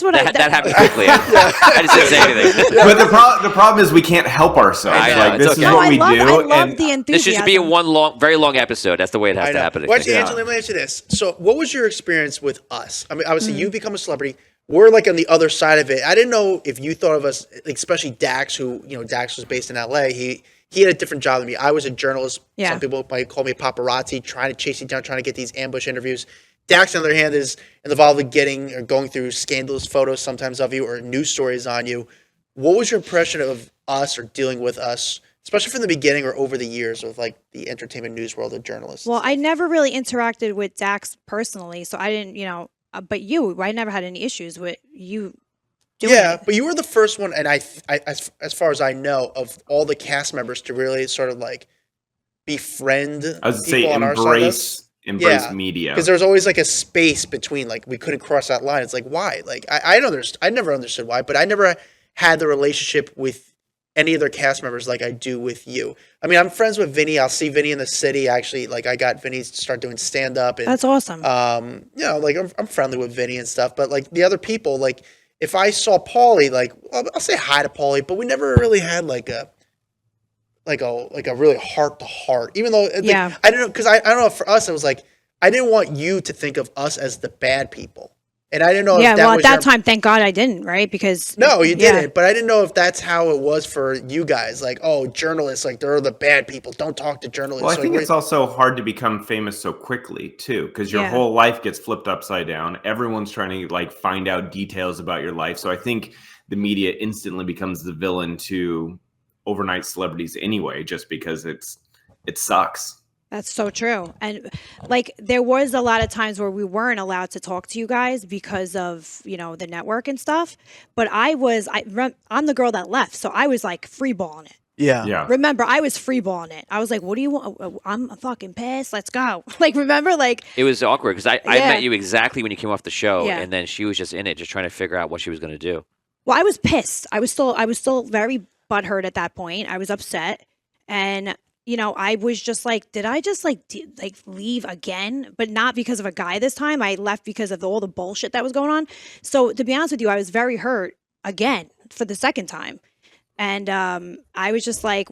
what that happened quickly. I just didn't say anything. But the problem is we can't help ourselves. Like this is what we do. I love the enthusiasm. This should be a very long episode. That's the way it has to happen. Well, Angela, let me ask you this. So what was your experience with us? I mean, obviously you become a celebrity. We're like on the other side of it. I didn't know if you thought of us, especially Dax, who, Dax was based in LA. He had a different job than me. I was a journalist. Yeah. Some people might call me paparazzi, trying to chase you down, trying to get these ambush interviews. Dax, on the other hand, is involved in getting or going through scandalous photos sometimes of you or news stories on you. What was your impression of us or dealing with us, especially from the beginning or over the years with like the entertainment news world of journalists? Well, I never really interacted with Dax personally, so I didn't, but I never had any issues with you doing it. But you were the first one, and I as far as I know, of all the cast members to really sort of like befriend people on our side. Embrace media, because there's always like a space between, like, we couldn't cross that line. It's like, why? Like, I never understood why, but I never had the relationship with any other cast members like I do with you. I mean, I'm friends with Vinny. I'll see Vinny in the city. Actually, like, I got Vinny to start doing stand up, and that's awesome. Like I'm friendly with Vinny and stuff. But like the other people, like if I saw Paulie, like I'll say hi to Paulie, but we never really had like like a really heart to heart. Even though Yeah. I don't know, because I don't know, for us it was like I didn't want you to think of us as the bad people. And I didn't know Yeah, if that well, at was that time, thank God I didn't, right? Because No, you yeah. didn't. But I didn't know if that's how it was for you guys. Like, oh, journalists, like they're the bad people. Don't talk to journalists. Well, I So, think like, it's also hard to become famous so quickly too, because your Yeah. whole life gets flipped upside down. Everyone's trying to like find out details about your life. So I think the media instantly becomes the villain to overnight celebrities anyway, just because it sucks. That's so true. And like there was a lot of times where we weren't allowed to talk to you guys because of, you know, the network and stuff. But I'm the girl that left. So I was like freeballing it. Yeah. Remember, I was freeballing it. I was like, what do you want? I'm fucking pissed. Let's go. Like, remember, like. It was awkward because I Yeah. met you exactly when you came off the show. Yeah. And then she was just in it, just trying to figure out what she was going to do. Well, I was pissed. I was still very butthurt at that point. I was upset. And, you know, I was just like, did I just like leave again? But not because of a guy this time. I left because of all the bullshit that was going on. So to be honest with you, I was very hurt again for the second time. And I was just like,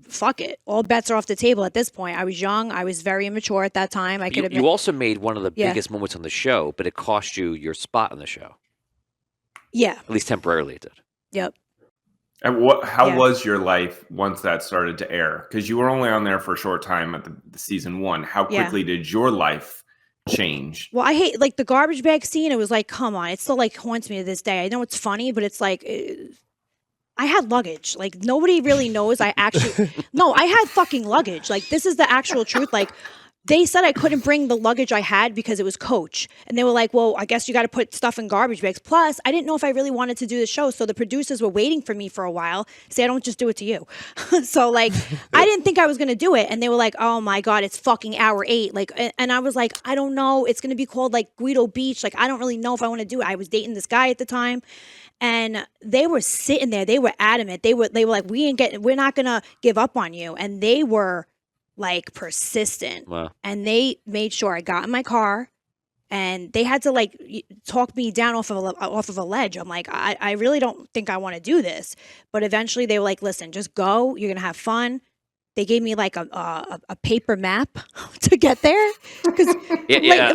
fuck it. All bets are off the table at this point. I was young. I was very immature at that time. I could have You also made one of the Yeah. biggest moments on the show, but it cost you your spot on the show. Yeah. At least temporarily it did. Yep. And how Yeah. was your life once that started to air? Because you were only on there for a short time at the season 1. How Yeah. quickly did your life change? Well, I hate like the garbage bag scene. It was like, come on. It still like haunts me to this day. I know it's funny, but it's like I had luggage. Like nobody really knows I actually No, I had fucking luggage. Like this is the actual truth. Like they said I couldn't bring the luggage I had because it was Coach. And they were like, well, I guess you got to put stuff in garbage bags. Plus, I didn't know if I really wanted to do the show. So the producers were waiting for me for a while. Say, I don't just do it to you. So like, I didn't think I was going to do it. And they were like, oh my God, it's fucking hour 8. Like, and I was like, I don't know. It's going to be called like Guido Beach. Like, I don't really know if I want to do it. I was dating this guy at the time. And they were sitting there. They were adamant. They were like, we're not going to give up on you. And they were like persistent. Wow. And they made sure I got in my car and they had to like talk me down off of a ledge. I'm like, I really don't think I want to do this. But eventually they were like, listen, just go. You're going to have fun. They gave me like a paper map to get there because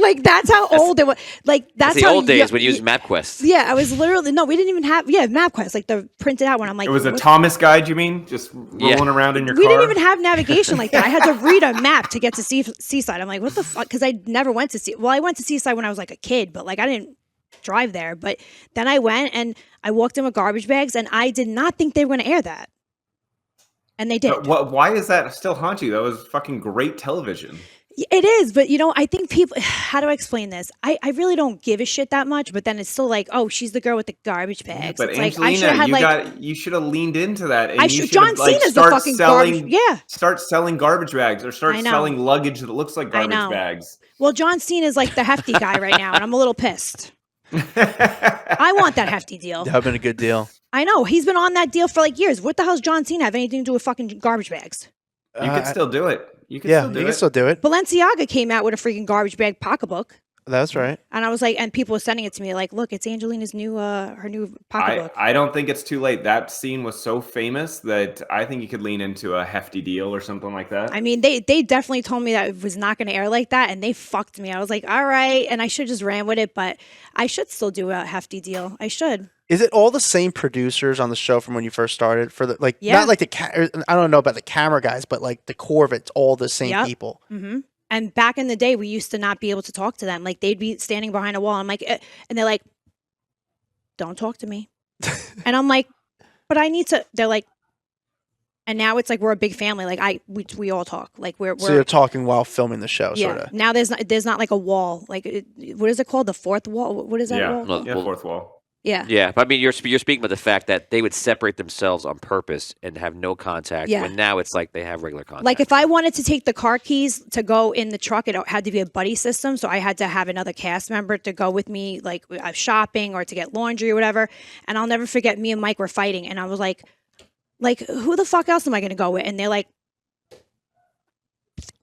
like that's how old it was. Like that's the how old days when you used MapQuest. Yeah, I was literally we didn't even have MapQuest, like the printed out one. I'm like, It was a Thomas guide, you mean? Just rolling around in your we car? didn't even have navigation like that. I had to read a map to get to Seaside. I'm like, what the fuck? Because I never went to I went to Seaside when I was like a kid, but like I didn't drive there. But then I went and I walked in with garbage bags, and I did not think they were going to air that. And they did. Why does that still haunt you? That was fucking great television. It is, but you know, I think people, how do I explain this? I really don't give a shit that much, but then it's still like, oh, she's the girl with the garbage bags. But it's Angelina, like, you should have leaned into that. And John Cena's the fucking garbage. Yeah. Start selling garbage bags or start I know. selling luggage that looks like garbage bags. Well, John Cena is like the hefty guy right now, and I'm a little pissed. I want that hefty deal. that would have been a good deal. I know. He's been on that deal for like years. What the hell's John Cena have anything to do with fucking garbage bags? You could still do it. You could still do it. Balenciaga came out with a freaking garbage bag pocketbook. That's right. And I was like, and people were sending it to me like, look, it's Angelina's new, her new pocketbook. I don't think it's too late. That scene was so famous that I think you could lean into a hefty deal or something like that. I mean, they definitely told me that it was not going to air like that, and they fucked me. I was like, all right, and I should just ran with it, but I should still do a hefty deal. I should. Is it all the same producers on the show from when you first started? For the like, Yeah. not like I don't know about the camera guys, but like the core of it's all the same Yep. people. Mm-hmm. And back in the day, we used to not be able to talk to them. Like they'd be standing behind a wall. I'm like, and they're like, don't talk to me. And I'm like, but I need to. They're like, and now it's like we're a big family. Like we all talk. Like we're So you're talking while filming the show, yeah. sort of. Now there's not like a wall. Like what is it called? The fourth wall? What is that wall? Well, Yeah, fourth wall. Yeah. Yeah, but I mean, you're speaking about the fact that they would separate themselves on purpose and have no contact. Yeah. When now it's like they have regular contact. Like if I wanted to take the car keys to go in the truck, it had to be a buddy system. So I had to have another cast member to go with me, like shopping or to get laundry or whatever. And I'll never forget, me and Mike were fighting, and I was like, who the fuck else am I going to go with? And they're like,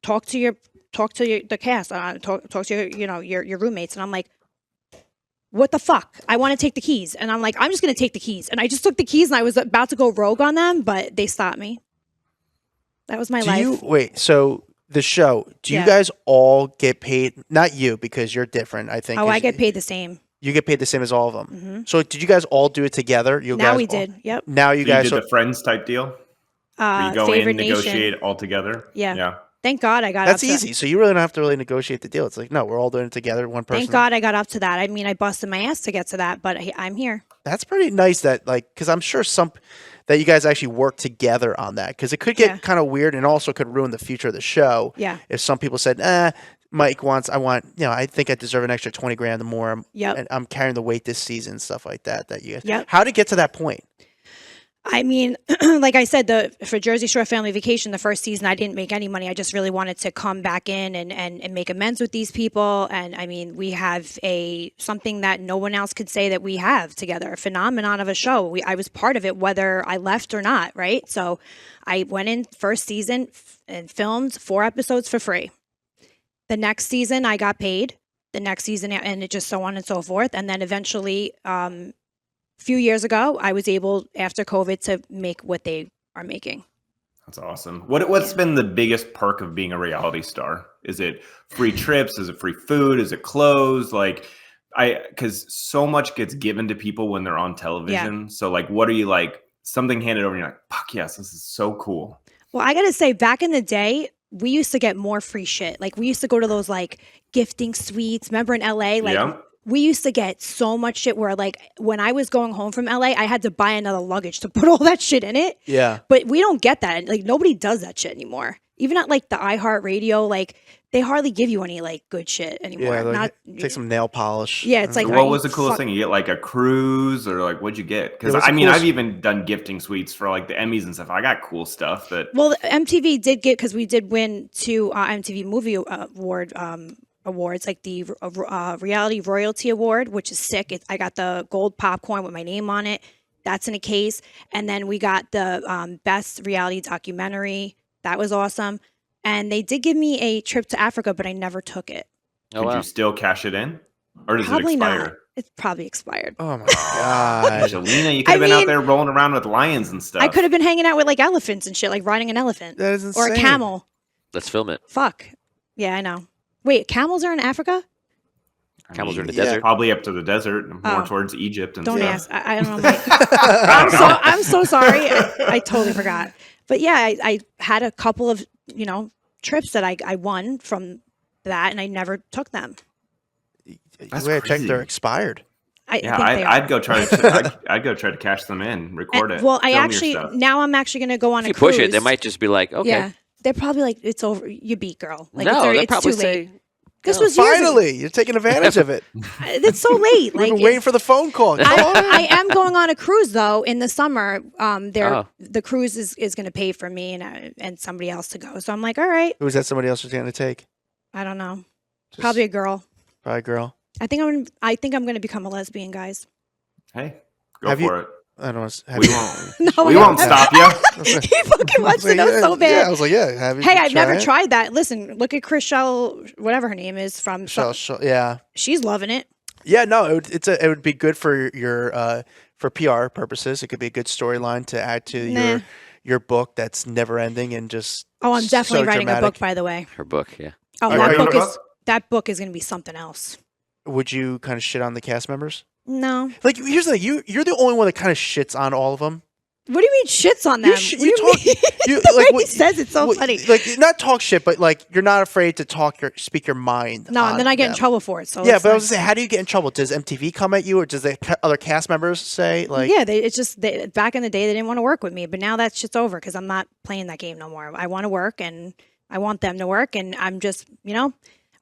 talk to the cast, talk to your roommates. And I'm like, what the fuck? I want to take the keys. And I'm like, I'm just going to take the keys. And I just took the keys, and I was about to go rogue on them, but they stopped me. That was my Do life. you wait? So the show. Do you Yeah. guys all get paid? Not you, because you're different. I think. Oh, 'cause I get paid the same. You get paid the same as all of them. hmm So did you guys all do it together? You Now guys we all- did. Yep. Now you So guys. you did the Friends type deal? Where you go Favored in, Nation. negotiate all together? Yeah. Yeah. Thank God I got That's up to easy. So you really don't have to really negotiate the deal. It's like, no, we're all doing it together. One person. Thank God I got up to that. I mean, I busted my ass to get to that, but I'm here. That's pretty nice. That because I'm sure that you guys actually work together on that, because it could get Yeah. kind of weird and also could ruin the future of the show. Yeah. If some people said, Mike wants, I think I deserve an extra 20 grand more. Yep. And I'm carrying the weight this season, stuff like that. That you guys. Yep. How to get to that point? I mean, like I said, for Jersey Shore Family Vacation, the first season, I didn't make any money. I just really wanted to come back in and make amends with these people. And I mean, we have something that no one else could say that we have together, a phenomenon of a show. I was part of it, whether I left or not, right? So I went in first season and filmed 4 episodes for free. The next season, I got paid. The next season, and it just so on and so forth. And then eventually, few years ago, I was able, after COVID, to make what they are making. That's awesome. What's been the biggest perk of being a reality star? Is it free trips? Is it free food? Is it clothes? Like, because so much gets given to people when they're on television. So like, what are you like, something handed over and you're like, fuck yes, this is so cool. Well, I got to say, back in the day, we used to get more free shit. Like, we used to go to those like gifting suites. Remember in LA? Like, Yeah. we used to get so much shit where, like, when I was going home from LA, I had to buy another luggage to put all that shit in it. Yeah. But we don't get that. Like, nobody does that shit anymore. Even at, like, the iHeartRadio, like, they hardly give you any, like, good shit anymore. Yeah. Not Take some nail polish. Yeah, it's like, What was the coolest thing? You get like a cruise or like, what'd you get? Because I mean, I've even done gifting suites for like the Emmys and stuff. I got cool stuff that. Well, MTV did get, because we did win 2 MTV Movie Awards, like the Reality Royalty Award, which is sick. I got the gold popcorn with my name on it. That's in a case. And then we got the best reality documentary. That was awesome. And they did give me a trip to Africa, but I never took it. Could you still cash it in? Or does Probably it expire? not. It's probably expired. Oh my god. Angelina, you could have been out there rolling around with lions and stuff. I could have been hanging out with like elephants and shit, like riding an elephant. That is Or a insane. camel. Let's film it. Fuck. Yeah, I know. Wait, camels are in Africa? Camels are in the yeah. desert. Probably up to the desert, more Oh. towards Egypt and Don't stuff. ask. I don't know. I'm so sorry. I totally forgot. But yeah, I had a couple of, trips that I won from that, and I never took them. That's Wait, check, crazy. they're expired. I Yeah, think they are. I'd go try to. I'd go try to cash them in, record it. Well, I film your actually stuff. now I'm actually going to go on If a you cruise. push it, they might just be like, okay. Yeah, they're probably like, it's over. You beat, girl. Like, No, it's they'll it's probably too late. say, This no. was years ago. Finally, you're taking advantage of it. It's so late. We've Like, been waiting for the phone call. Come on. I am going on a cruise though in the summer. Oh. The cruise is going to pay for me and somebody else to go. So I'm like, all right. Who was that? Somebody else was going to take? I don't know. Just- Probably a girl. Probably a girl. I think I'm going to become a lesbian, guys. Hey, go Have you- for it. I don't know. We won't. No, We I won't haven't. stop you. He fucking wants to know so bad. Yeah, I was like, yeah. Have you Hey, I've never it? tried that. Listen, look at Chriselle, whatever her name is from. Yeah. She's loving it. Yeah, no, it would be good for your for PR purposes. It could be a good storyline to add to Nah. your book that's never ending and just. Oh, I'm definitely so writing a dramatic. book, by the way. Her book, yeah. Oh, Are you that writing book a is book? that book is going to be something else. Would you kind of shit on the cast members? No. Like, here's the thing: you're the only one that kind of shits on all of them. What do you mean shits on them? You What sh- do you talk- mean? you- The like, way what- he says it's so Well, funny. Like, not talk shit, but like you're not afraid to speak your mind. No, and on then I get in them. trouble for it. So Yeah, it's but I like- was gonna say, how do you get in trouble? Does MTV come at you, or does the other cast members say like? yeah, it's just back in the day they didn't want to work with me, but now that shit's over because I'm not playing that game no more. I want to work and I want them to work, and I'm just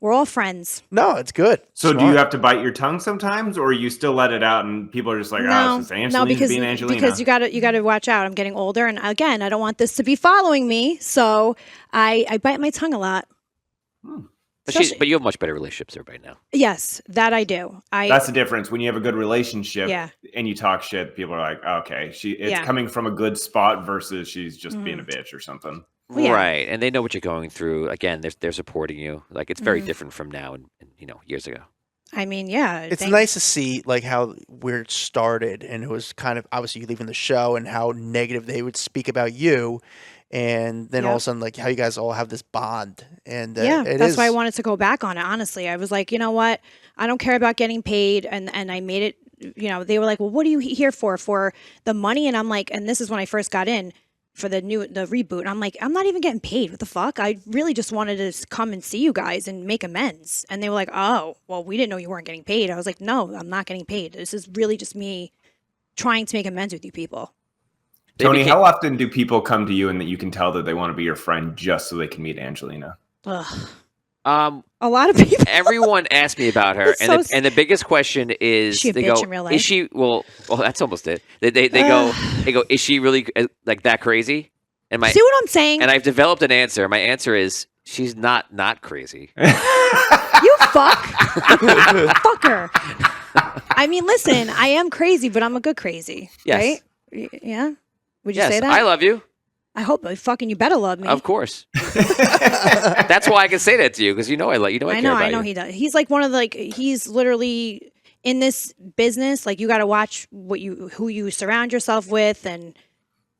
we're all friends. No, it's good. So do Smart. you have to bite your tongue sometimes, or you still let it out and people are just like, oh, it's just Angelina being Angelina? because you got to watch out. I'm getting older, and again, I don't want this to be following me, so I bite my tongue a lot. But you have much better relationships with everybody now. Yes, that I do. That's the difference. When you have a good relationship Yeah. and you talk shit, people are like, okay, it's Yeah. coming from a good spot versus she's just being a bitch or something. Well, yeah. Right. And they know what you're going through. Again, they're supporting you. Like, it's very Mhm. different from now and years ago. I mean, yeah. It's nice to see like how where it started, and it was kind of obviously you leaving the show and how negative they would speak about you, and then all of a sudden, like how you guys all have this bond, and that's why I wanted to go back on it. Honestly, I was like, you know what, I don't care about getting paid, and I made it. You know, they were like, well, what are you here for the money? And I'm like, and this is when I first got in for the reboot. And I'm like, I'm not even getting paid. What the fuck? I really just wanted to come and see you guys and make amends. And they were like, oh, well, we didn't know you weren't getting paid. I was like, no, I'm not getting paid. This is really just me trying to make amends with you people. Tony, how often do people come to you and that you can tell that they want to be your friend just so they can meet Angelina? Ugh. A lot of people. Everyone asked me about her, and the biggest question is, she a they bitch go, in real life? "Is she?" Well, that's almost it. They go, "Is she really like that crazy?" And See what I'm saying? And I've developed an answer. My answer is, she's not crazy. You fucker. I mean, listen, I am crazy, but I'm a good crazy. Yes. Right? Yeah. Would you Yes, say that? I love you. I hope. Fucking, you better love me. Of course. That's why I can say that to you, because I care about you. I know he does. He's like one of the, he's literally in this business. Like, you got to watch who you surround yourself with. And,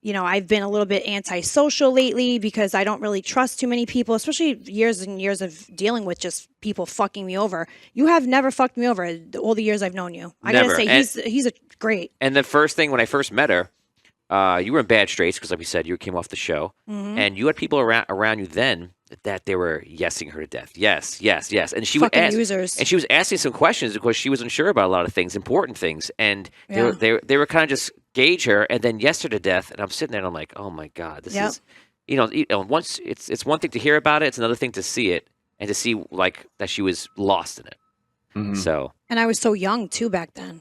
you know, I've been a little bit antisocial lately because I don't really trust too many people, especially years and years of dealing with just people fucking me over. You have never fucked me over all the years I've known you. I got to say, he's a great. And the first thing when I first met her, you were in bad straits because, like we said, you came off the show, and you had people around you then that they were yesing her to death. Yes, and she would ask, users. and she was asking some questions because she was unsure about a lot of things, important things, and they were kind of just gauge her and then yes her to death. And I'm sitting there and I'm like, oh my god, this is, once it's one thing to hear about it, it's another thing to see it and to see like that she was lost in it. Mm-hmm. So, and I was so young too back then,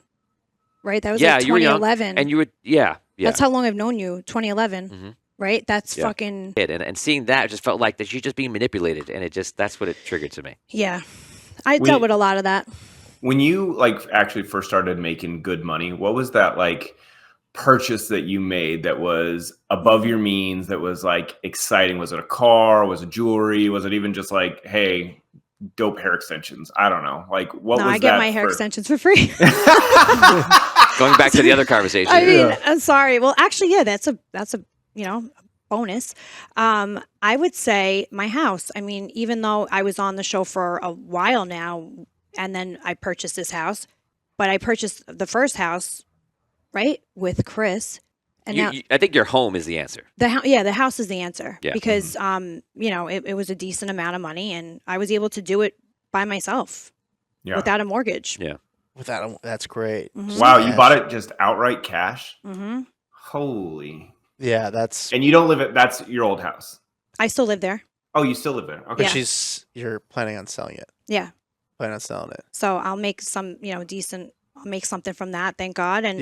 right? That was like 2011, you were young, and you would Yeah. That's how long I've known you, 2011, right? That's fucking... And seeing that, just felt like that she's just being manipulated, and that's what it triggered to me. Yeah. I dealt with a lot of that. When you, like, actually first started making good money, what was that, like, purchase that you made that was above your means, that was, like, exciting? Was it a car? Was it jewelry? Was it even just, like, hey... dope hair extensions? I don't know. Like, what was that? No, I get my hair extensions for free. Going back to the other conversation. I mean, I'm sorry. Well, actually, yeah, that's a bonus. I would say my house. I mean, even though I was on the show for a while now, and then I purchased this house, but I purchased the first house, right, with Chris. And now, I think your home is the answer. The house is the answer. Yeah. Because it was a decent amount of money, and I was able to do it by myself without a mortgage. Yeah. That's great. Mm-hmm. Wow, you bought it just outright cash? Mm-hmm. Holy. Yeah, that's... And you don't live that's your old house? I still live there. Oh, you still live there? Okay. But you're planning on selling it. Yeah. Planning on selling it. So I'll make some, decent, I'll make something from that, thank God. And,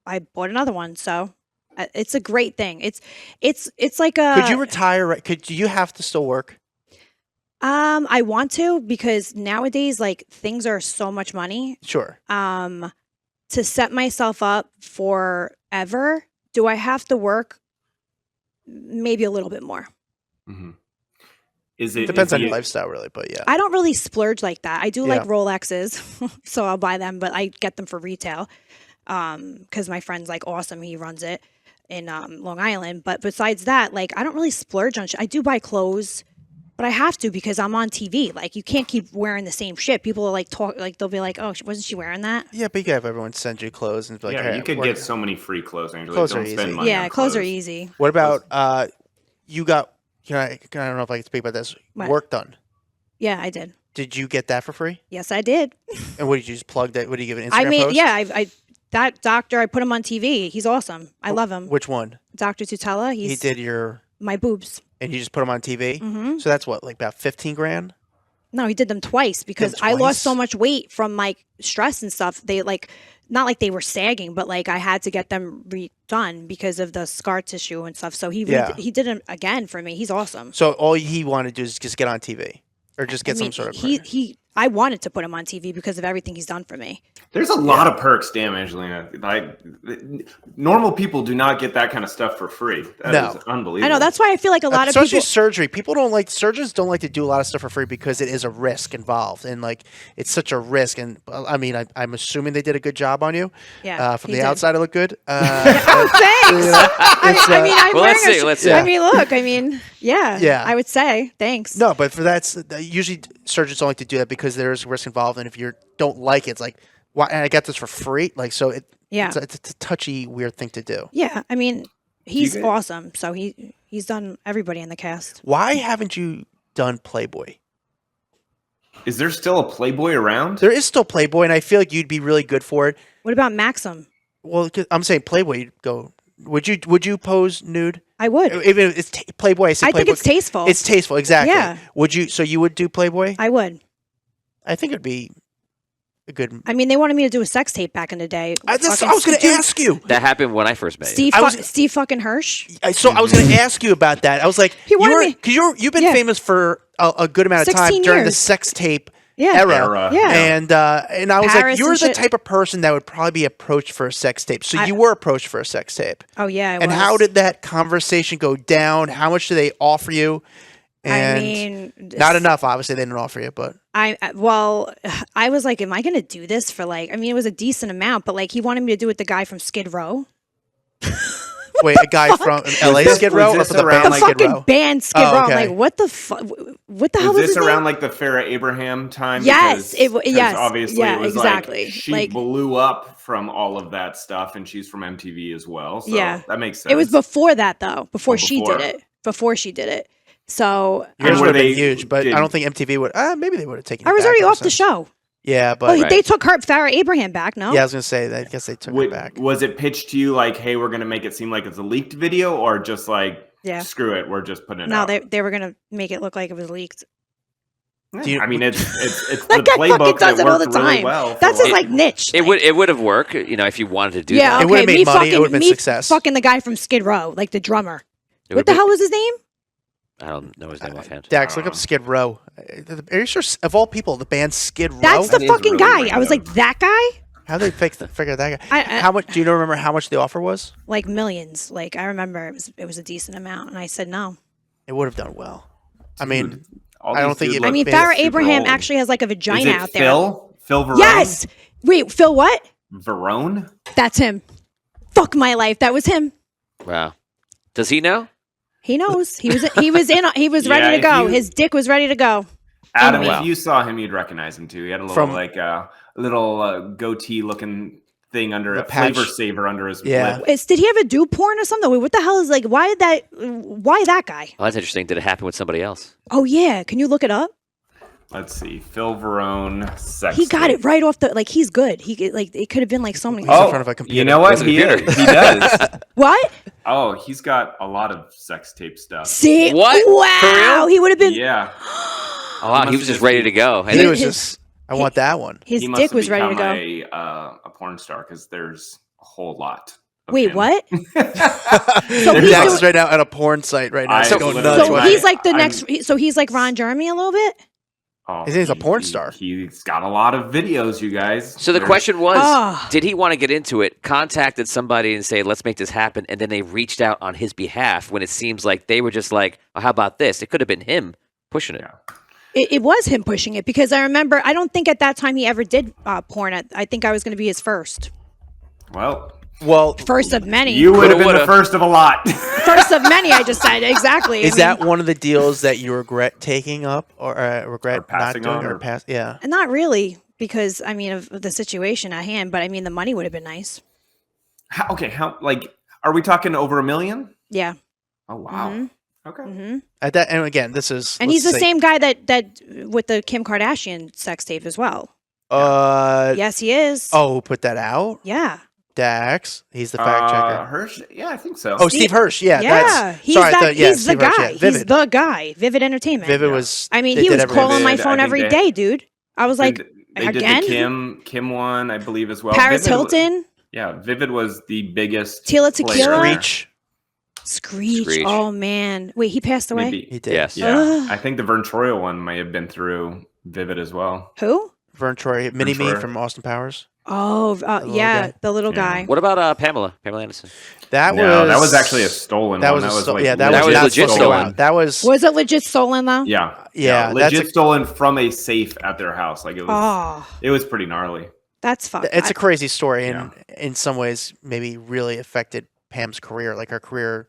I bought another one. So it's a great thing. It's like a... Could you retire? Do you have to still work? I want to, because nowadays, like, things are so much money. Sure. To set myself up forever, do I have to work? Maybe a little bit more. Mm-hmm. Depends on your lifestyle, really, but yeah. I don't really splurge like that. I do like Rolexes, so I'll buy them, but I get them for retail. Because my friend's like awesome. He runs it in Long Island. But besides that, like, I don't really splurge on shit. I do buy clothes, but I have to because I'm on TV. Like, you can't keep wearing the same shit. People are like, they'll be like, oh, wasn't she wearing that? Yeah, but you can have everyone send you clothes and be like, hey, you could get so many free clothes, Angela. Clothes don't are spend easy. money on clothes are easy. What about you got? I don't know if I can speak about this. What? Work done. Yeah, I did. Did you get that for free? Yes, I did. And what did you just plug that? What did you give an Instagram post? Yeah, that doctor, I put him on TV. He's awesome. I love him. Which one? Dr. Tutela. He did my boobs. And you just put him on TV? Mm-hmm. So that's what, like about 15 grand? No, he did them twice because I lost so much weight from like stress and stuff. They not like they were sagging, but like I had to get them redone because of the scar tissue and stuff. So he did them again for me. He's awesome. So all he wanted to do is just get on TV or just get some sort of... I wanted to put him on TV because of everything he's done for me. There's a lot of perks, damn, Angelina. Like, normal people do not get that kind of stuff for free. That is unbelievable. I know. That's why I feel like a lot of especially people. surgery. Surgeons don't like to do a lot of stuff for free because it is a risk involved, and like it's such a risk. And I mean, I'm assuming they did a good job on you. Yeah, from the outside, it looked good. Oh, thanks. I mean, I'm well, wearing let's see. I mean, look. I mean, yeah. I would say thanks. No, but for usually surgeons don't like to do that because there's risk involved, and if you don't like it, it's like, why? And I got this for free, like so. It's a touchy, weird thing to do. Yeah, I mean, he's awesome. So he's done everybody in the cast. Why haven't you done Playboy? Is there still a Playboy around? There is still Playboy, and I feel like you'd be really good for it. What about Maxim? Well, I'm saying Playboy. You'd go. Would you pose nude? I would. Even if it's Playboy, I say Playboy. think it's tasteful. It's tasteful, exactly. Yeah. Would you? So you would do Playboy? I would. I think it'd be a good. I mean, they wanted me to do a sex tape back in the day. I was going to ask you. That happened when I first met you. Steve fucking Hirsch. So I was going to ask you about that. I was like, He wanted me- because you've been famous for a good amount of time 16 during the years. sex tape Yeah. era. Yeah. And I was Paris like, you're and the shit. type of person that would probably be approached for a sex tape. So you were approached for a sex tape. Oh yeah. And how did that conversation go down? How much did they offer you? And I mean, not enough. Obviously, they didn't offer you, but I was like, am I going to do this for like? I mean, it was a decent amount, but like he wanted me to do it with the guy from Skid Row. wait, a guy from LA Skid Row or this from the around band The Skid fucking Row? band Skid Oh, Row. I'm okay. like, what the fuck? What the hell Was was this his around name? like the Farrah Abraham time? Yes, Because yes, obviously yeah, it was exactly. Like, she Like- blew up from all of that stuff, and she's from MTV as well. So Yeah. that makes sense. It was before that though. Before she before. did it. Before she did it. So Yours And would have were been they- huge, but did- I don't think MTV would. Maybe they would have taken. I it was back already ever off the since. show. Yeah, but Well, they took Farrah Abraham back. No. yeah, I was gonna say that. I guess they took it back. Was it pitched to you like, hey, we're going to make it seem like it's a leaked video, or just like, Yeah. screw it, we're just putting it No, out? they were gonna make it look like it was leaked. Do you- I mean, it's That the guy fucking playbook does that it all the worked really time. well. for That's a his lot- like niche. It would have worked, if you wanted to do Yeah, that. It okay. would've made me money, it fucking would've been me success. fucking the guy from Skid Row, like the drummer. It What would the be- hell was his name? I don't know his name offhand. Dax, look up Skid Row. Are you sure? Of all people, the band Skid Row. That's the That is fucking really guy. I was random. like, that guy? How did they figure that guy? I- how much? Do you remember how much the offer was? Like millions. Like I remember it was a decent amount, and I said no. It would have done well. I mean, All I don't these think dudes it- look I mean, been Farrah super Abraham old. actually has like a Is vagina it out there. Phil Verone? Yes. Wait, Phil, what? Verone? That's him. Fuck my life. That was him. Wow. Does he know? He knows. He was Yeah, ready to if go. you- His dick was ready to go. Adam, Wow. if you saw him, you'd recognize him too. He had a little goatee looking thing under The a patch. flavor saver under his Yeah. lip. Did he ever do porn or something? Wait, what the hell is like? Why that guy? Well, that's interesting. Did it happen with somebody else? Oh yeah, can you look it up? Let's see, Phil Verone, sex. He got tape. it right off the like. He's good. He like it could have been like so many. He's in Oh, front of a computer. you know what? There's a He computer. he does. What? Oh, he's got a lot of sex tape stuff. See? What? Wow. For real? He would have been. Yeah, Oh, wow. He must was just just ready be- to go. He And was his- just. I want that one. His he must dick have was ready to go. become a porn star because there's a whole lot. of Wait, him. what? So he's Dax doing- is right now at a porn site right now. I He's going literally- nuts. So That's he's why like the I'm- next. So he's like Ron Jeremy a little bit. Oh, His name's a porn star. He's got a lot of videos, you guys. So the There's- question was, Ah. did he want to get into it, contacted somebody and say, let's make this happen, and then they reached out on his behalf when it seems like they were just like, oh, how about this? It could have been him pushing it. Yeah. It was him pushing it because I remember. I don't think at that time he ever did porn. I think I was going to be his first Well, first of many. you would have been Coulda, the first of a lot. First of many. I just said exactly. Is that one of the deals that you regret taking up or regret Or passing not doing on, or or- pass? Yeah. Not really, because I mean of the situation at hand. But I mean the money would have been nice. How like are we talking over $1 million? Yeah. Oh wow. Mhm. Okay. hmm At that, and again, this is. And let's he's the say- same guy that with the Kim Kardashian sex tape as well. Yes, he is. Oh, who put that out? Yeah. Dax. He's the fact checker. Hirsch? Yeah, I think so. Oh, Steve Hirsch. Yeah. Yeah, That's, he's sorry, I that. thought- yeah, he's the Steve Hirsch, guy. yeah. He's Vivid. the guy. Vivid Entertainment. Vivid Yeah. was. I mean, they he did was everything. calling my Vivid, phone I every think day, dude. I was like, they again? did the Kim one, I believe, as well. Paris Vivid Hilton, Yeah, Vivid was the biggest. Tila player. Tequila. Screech. Screech. Oh man. Wait, he passed away? Maybe. He did. Yes. Yeah. I think the Vern Troyer one may have been through Vivid as well. Who? Vern Troyer, Mini Me Troyer. from Austin Powers. Oh, yeah, guy. the little Yeah. guy. What about Pamela Anderson? That was actually a stolen that one. Was that was that That was was not legit supposed to go stolen. out. That was it legit stolen though? Yeah. Yeah, legit that's stolen from a safe at their house. Like it was. Oh, It was pretty gnarly. that's fucked. it's a crazy story, and Yeah. in some ways, maybe really affected Pam's career. Like her career,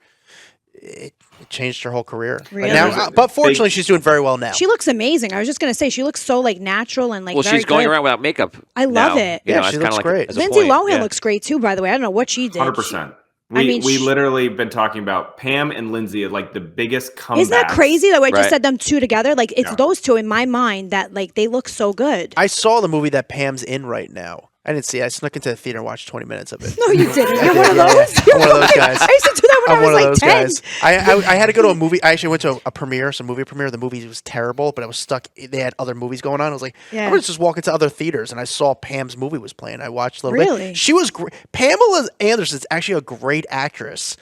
it changed her whole career. Like Really? now, There's a but fortunately, big- she's doing very well now. She looks amazing. I was just gonna say she looks so like natural and like. Well, very she's going good. around without makeup. I love now. it. You Yeah, know, she it's kinda looks like great. as a Lindsay point. Lohan Yeah. looks great too. By the way, I don't know what she did. 100%. I mean, We literally been talking about Pam and Lindsay like the biggest comeback. Isn't that crazy that I just Right. said them two together? Like it's Yeah. those two in my mind that like they look so good. I saw the movie that Pam's in right now. I didn't see it. I snuck into the theater and watched 20 minutes of it. No, you didn't. I You're did, one of yeah, those. yeah. You're I'm one of those like- guys. I used to do that when I'm I one was of like those 10. guys. I had to go to a movie. I actually went to a premiere, some movie premiere. The movie was terrible, but I was stuck. They had other movies going on. I was like, Yeah. I'm gonna just walk into other theaters, and I saw Pam's movie was playing. I watched a little Really? bit. She was great. Pamela Anderson's actually a great actress.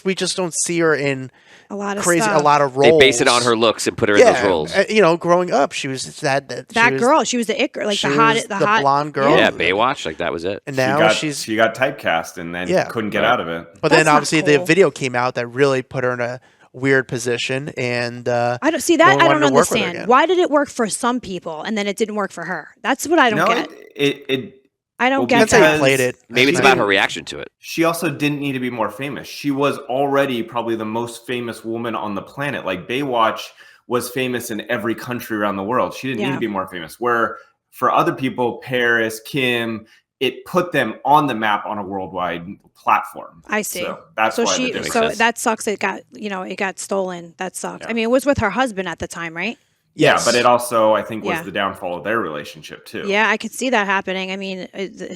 We just don't see her in A lot of crazy stuff. a lot of They roles. base it on her looks and put her in those roles. Growing up, she was that That girl, she was the it girl, like she the hot, was the the hot blonde girl. Yeah, Baywatch, like that was it. And She now got, she's. she got typecast and then Yeah. couldn't get Right. out of it. But That's then not obviously the cool. video came out that really put her in a weird position, and I don't see no that. one I wanted don't to work with her understand. again. Why did it work for some people and then it didn't work for her? That's what I don't No, get. it I don't well, get That's how you that. played it. Maybe it's She about her didn't- reaction to it. She also didn't need to be more famous. She was already probably the most famous woman on the planet. Like Baywatch was famous in every country around the world. She didn't need Yeah. to be more famous. Where for other people, Paris, Kim, it put them on the map on a worldwide platform. I see. So that's So why the she, difference. makes sense. that sucks. It got stolen. That sucks. Yeah. I mean, it was with her husband at the time, right? Yeah, Yes. but it also, I think, was Yeah. the downfall of their relationship too. Yeah, I could see that happening. I mean,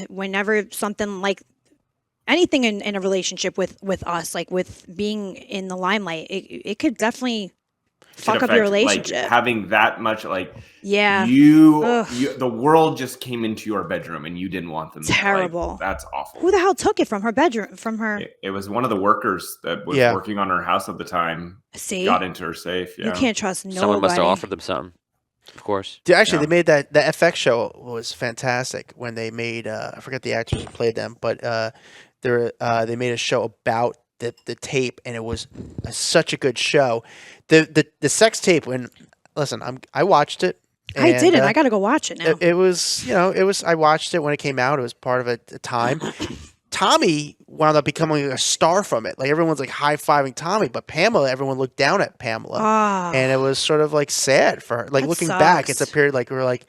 whenever something like anything in a relationship with us, like with being in the limelight, it could definitely Could fuck up affect, your relationship. Like, having that much, like Yeah. you, Ugh. the world just came into your bedroom and you didn't want them. there. Like, Terrible. that's awful. Who the hell took it from her bedroom? From her? It was one of the workers that was Yeah. working on her house at the time. See, Got into her safe. Yeah. you can't trust nobody. Someone must have offered them something. Of course. Dude, actually, Yeah. they made the FX show was fantastic when they made I forget the actors who played them, but they made a show about the tape, and it was such a good show. The sex tape. I watched it. I and, didn't. I got to go watch it now. It was I watched it when it came out. It was part of a time. Tommy wound up becoming a star from it. Like everyone's like high-fiving Tommy, but Pamela, everyone looked down at Pamela. Ah, And it was sort of like sad for her. Like That looking back, it's a sucks. period like we were like,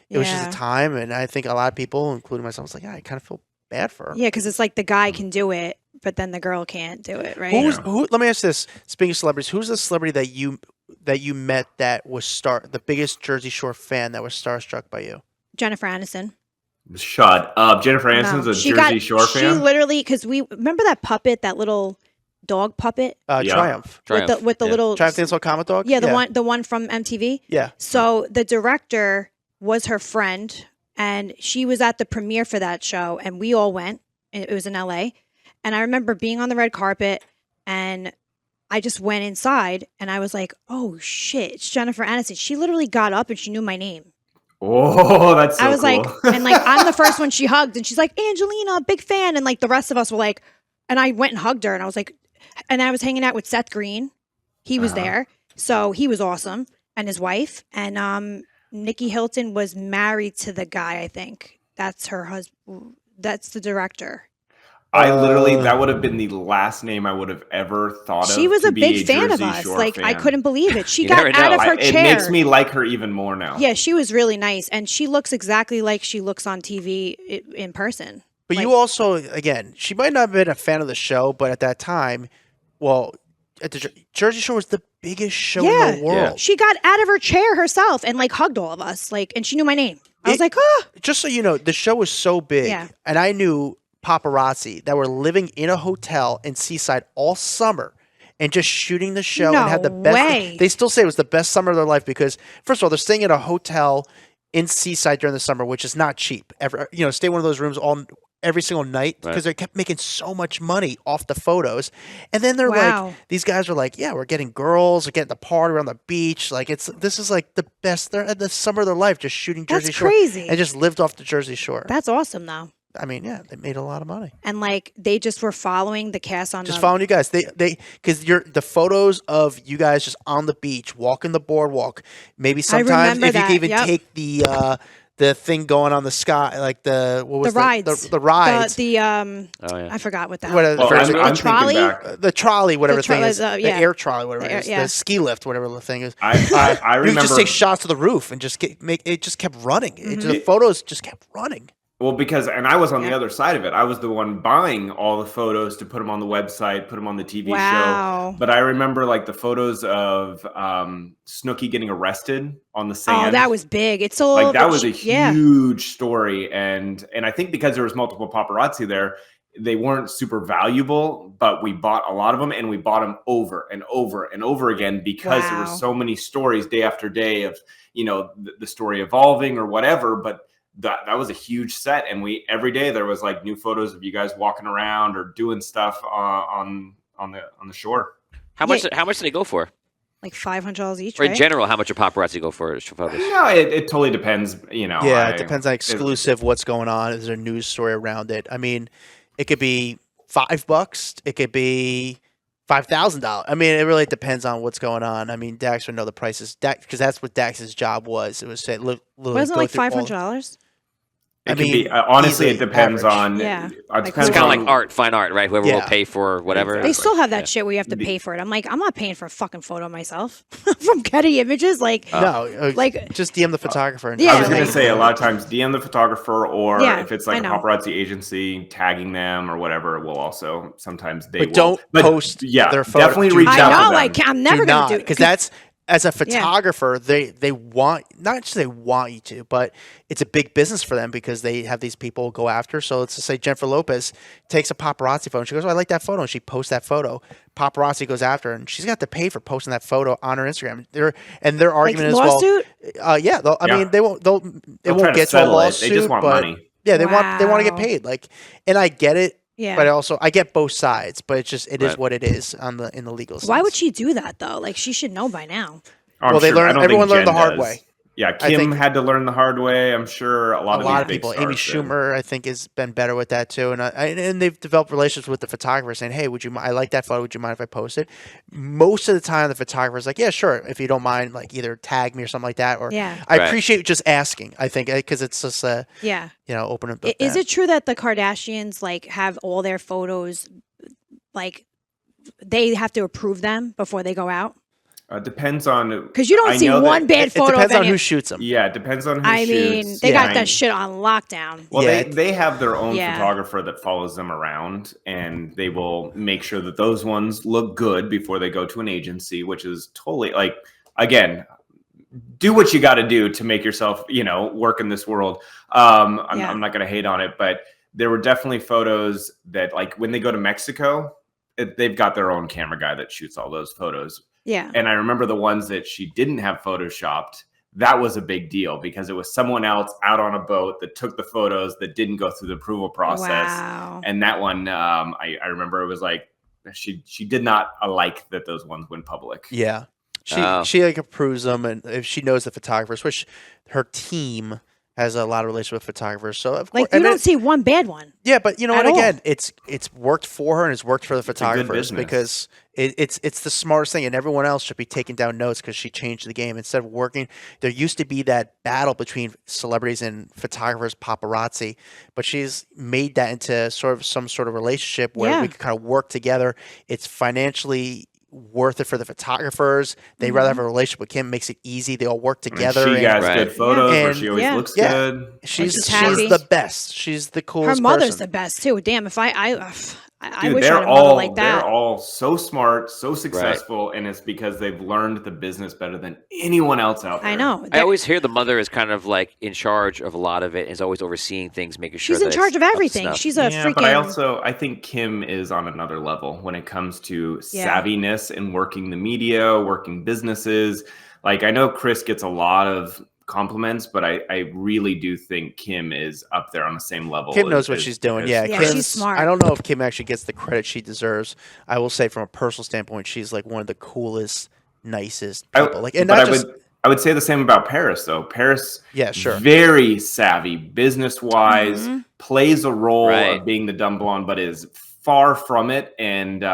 it was just yeah. a time, and I think a lot of people, including myself, was like, yeah, I kind of feel bad for her. Yeah, because it's like the guy can do it, but then the girl can't do it, right? Who? Let me ask this. Speaking of celebrities, who's the celebrity that you met that was the biggest Jersey Shore fan that was starstruck by you? Jennifer Aniston. Shut up. Jennifer Aniston's No, a Jersey Shore She fan. literally, because we remember that puppet, that little dog puppet Yeah. Triumph. with the Yeah. little Triumph Dance Hall Comic Dog. yeah, the one from MTV. Yeah. So the director was her friend, and she was at the premiere for that show, and we all went. And it was in LA, and I remember being on the red carpet, and I just went inside, and I was like, "Oh shit, it's Jennifer Aniston." She literally got up and she knew my name. Oh, that's so I was cool. like, and like I'm the first one she hugged, and she's like, "Angelina, big fan," and like the rest of us were like, and I went and hugged her, and I was like, and I was hanging out with Seth Green, he was Uh-huh. there, so he was awesome, and his wife, and Nikki Hilton was married to the guy, I think that's her husband, that's the director. I literally, that would have been the last name I would have ever thought of. She was to a be big fan of Jersey us, Shore like I fan. couldn't believe it. She You got never out know. of her It chair. makes me like her even more now. Yeah, she was really nice, and she looks exactly like she looks on TV in person. But Like- you also, again, she might not have been a fan of the show, but at that time, well, at the Jersey Shore was the biggest show in the world. She got out of her chair herself and like hugged all of us, like, and she knew my name. I was like, oh, Just so you know, the show was so big, Yeah. and I knew paparazzi that were living in a hotel in Seaside all summer and just shooting the show and had the No best. way. They still say it was the best summer of their life because, first of all, they're staying in a hotel in Seaside during the summer, which is not cheap. Stay in one of those rooms every single night because Right. they kept making so much money off the photos. And then they're Wow. like, these guys are like, yeah, we're getting girls, we're getting the party around the beach. Like this is like the best. They're at the summer of their life, just shooting Jersey That's Shore. crazy. And just lived off the Jersey Shore. That's awesome, though. I mean, yeah, they made a lot of money. And like they just were following the cast on Just the following you guys. They because the photos of you guys just on the beach, walking the boardwalk. Maybe sometimes remember if you that, can even yep. take the thing going on the sky, like the rides. the rides. The Oh yeah. I forgot what that. What are the Well, first- I'm trolley? thinking back. the trolley, whatever The the thing is, yeah. the air trolley, whatever The it air- is, yeah. the ski lift, whatever the thing is. I You remember. could just take shots of the roof and just make it just kept running. The photos just kept running. Well, and I was on the other side of it. I was the one buying all the photos to put them on the website, put them on the TV Wow. show. But I remember like the photos of Snooki getting arrested on the sand. Oh, that was big. It's all like that was a yeah. huge story, and I think because there was multiple paparazzi there, they weren't super valuable. But we bought a lot of them, and we bought them over and over and over again because there were Wow. so many stories day after day of the story evolving or whatever. But that was a huge set, and every day there was like new photos of you guys walking around or doing stuff on the shore. How much did it go for? Like $500 each, Or in right? general, how much a paparazzi go for photos? No, it totally depends. Yeah, it depends on exclusive, what's going on. Is there a news story around it? I mean, it could be $5. It could be $5,000. I mean, it really depends on what's going on. I mean, Dax would know the prices, because that's what Dax's job was. It was say, look, Wasn't it like $500? It I could mean, be honestly, easily it depends average. on. Yeah. It Like, depends It's kind of on like art, fine art, right? Whoever will Yeah. pay for whatever. Exactly. They still have that Yeah. shit where you have to pay for it. I'm like, I'm not paying for a fucking photo of myself from Getty Images. Like, No, like just DM the photographer. And Yeah, I was going like- to say a lot of times DM the photographer, or Yeah, if it's I like a know. paparazzi agency tagging them or whatever, will also sometimes they But will. don't post Yeah, their photo. definitely Do reach not. out I to know, them. like, I'm never do gonna not, do because that's as a photographer, they want, not just they want you to, but it's a big business for them because they have these people go after. So let's just say Jennifer Lopez takes a paparazzi photo and she goes, "Oh, I like that photo," and she posts that photo. Paparazzi goes after her and she's got to pay for posting that photo on her Instagram. Their argument is, lawsuit? well, yeah, I Yeah. mean, it won't They'll try get to a settle it. lawsuit. They just want but money. Yeah, they want to get Wow. paid. Like, and I get it. Yeah. But also, I get both sides. But it is Right. what it is in the legal sense. Why would she do that though? Like, she should know by now. I'm Well, they sure- learn- I don't everyone think learned the Jen hard does. way. Yeah, I Kim think- had to learn the hard way. I'm sure a lot A of lot these of big people. stars Amy did. Schumer, I think, has been better with that too, and they've developed relationships with the photographer, saying, "Hey, would you? I like that photo. Would you mind if I post it?" Most of the time, the photographer's like, "Yeah, sure. If you don't mind, like either tag me or something like that." Or Yeah. I Right. appreciate just asking. I think because it's just Yeah. open up. Is it true that the Kardashians like have all their photos, like they have to approve them before they go out? Depends on Because you don't I see know one that- bad It photo depends of on any. who shoots them. Yeah, it depends on who I mean, shoots. they got Yeah. that shit on lockdown. Well, Yeah, they have their own Yeah. photographer that follows them around, and they will make sure that those ones look good before they go to an agency, which is totally like, again, do what you got to do to make yourself, work in this world. I'm not going to hate on it, but there were definitely photos that, like, when they go to Mexico, they've got their own camera guy that shoots all those photos. Yeah. And I remember the ones that she didn't have photoshopped. That was a big deal because it was someone else out on a boat that took the photos that didn't go through the approval process. Wow. And that one, I remember it was like she did not like that those ones went public. Yeah, Oh. she like approves them, and if she knows the photographers, which her team has a lot of relationship with photographers. So of course, Like, you don't see one bad one. Yeah, but you know At what? all. Again, it's worked for her and it's worked for the a good photographers business. because it's the smartest thing, and everyone else should be taking down notes because she changed the game. Instead of working, there used to be that battle between celebrities and photographers, paparazzi, but she's made that into some sort of relationship where Yeah. we can kind of work together. It's financially worth it for the photographers. They rather have a relationship with Kim, makes it easy. They all work I mean, together. she and has Right. good photos where And- she always Yeah. looks Yeah. good. she's She's happy. the best. She's the Her coolest mother's person. the best too. Damn, if I Dude, wish I they're had a mother all like that. they're all so smart, so successful, and it's because they've learned the business better than anyone else out there. I know. I always hear the mother is kind of like in charge of a lot of it, is always overseeing things, making sure She's in that charge it's of up to everything. snuff. She's a Yeah, freaking. but I think Kim is on another level when it comes to Yeah. savviness and working the media, working businesses. Like, I know Chris gets a lot of compliments, but I really do think Kim is up there on the same level. Kim knows what she's doing. Yeah, she's smart. I don't know if Kim actually gets the credit she deserves. I will say, from a personal standpoint, she's like one of the coolest, nicest people. I would say the same about Paris, though. Paris, yeah, sure, very savvy, business-wise, plays a role Right. of being the dumb blonde, but is far from it, and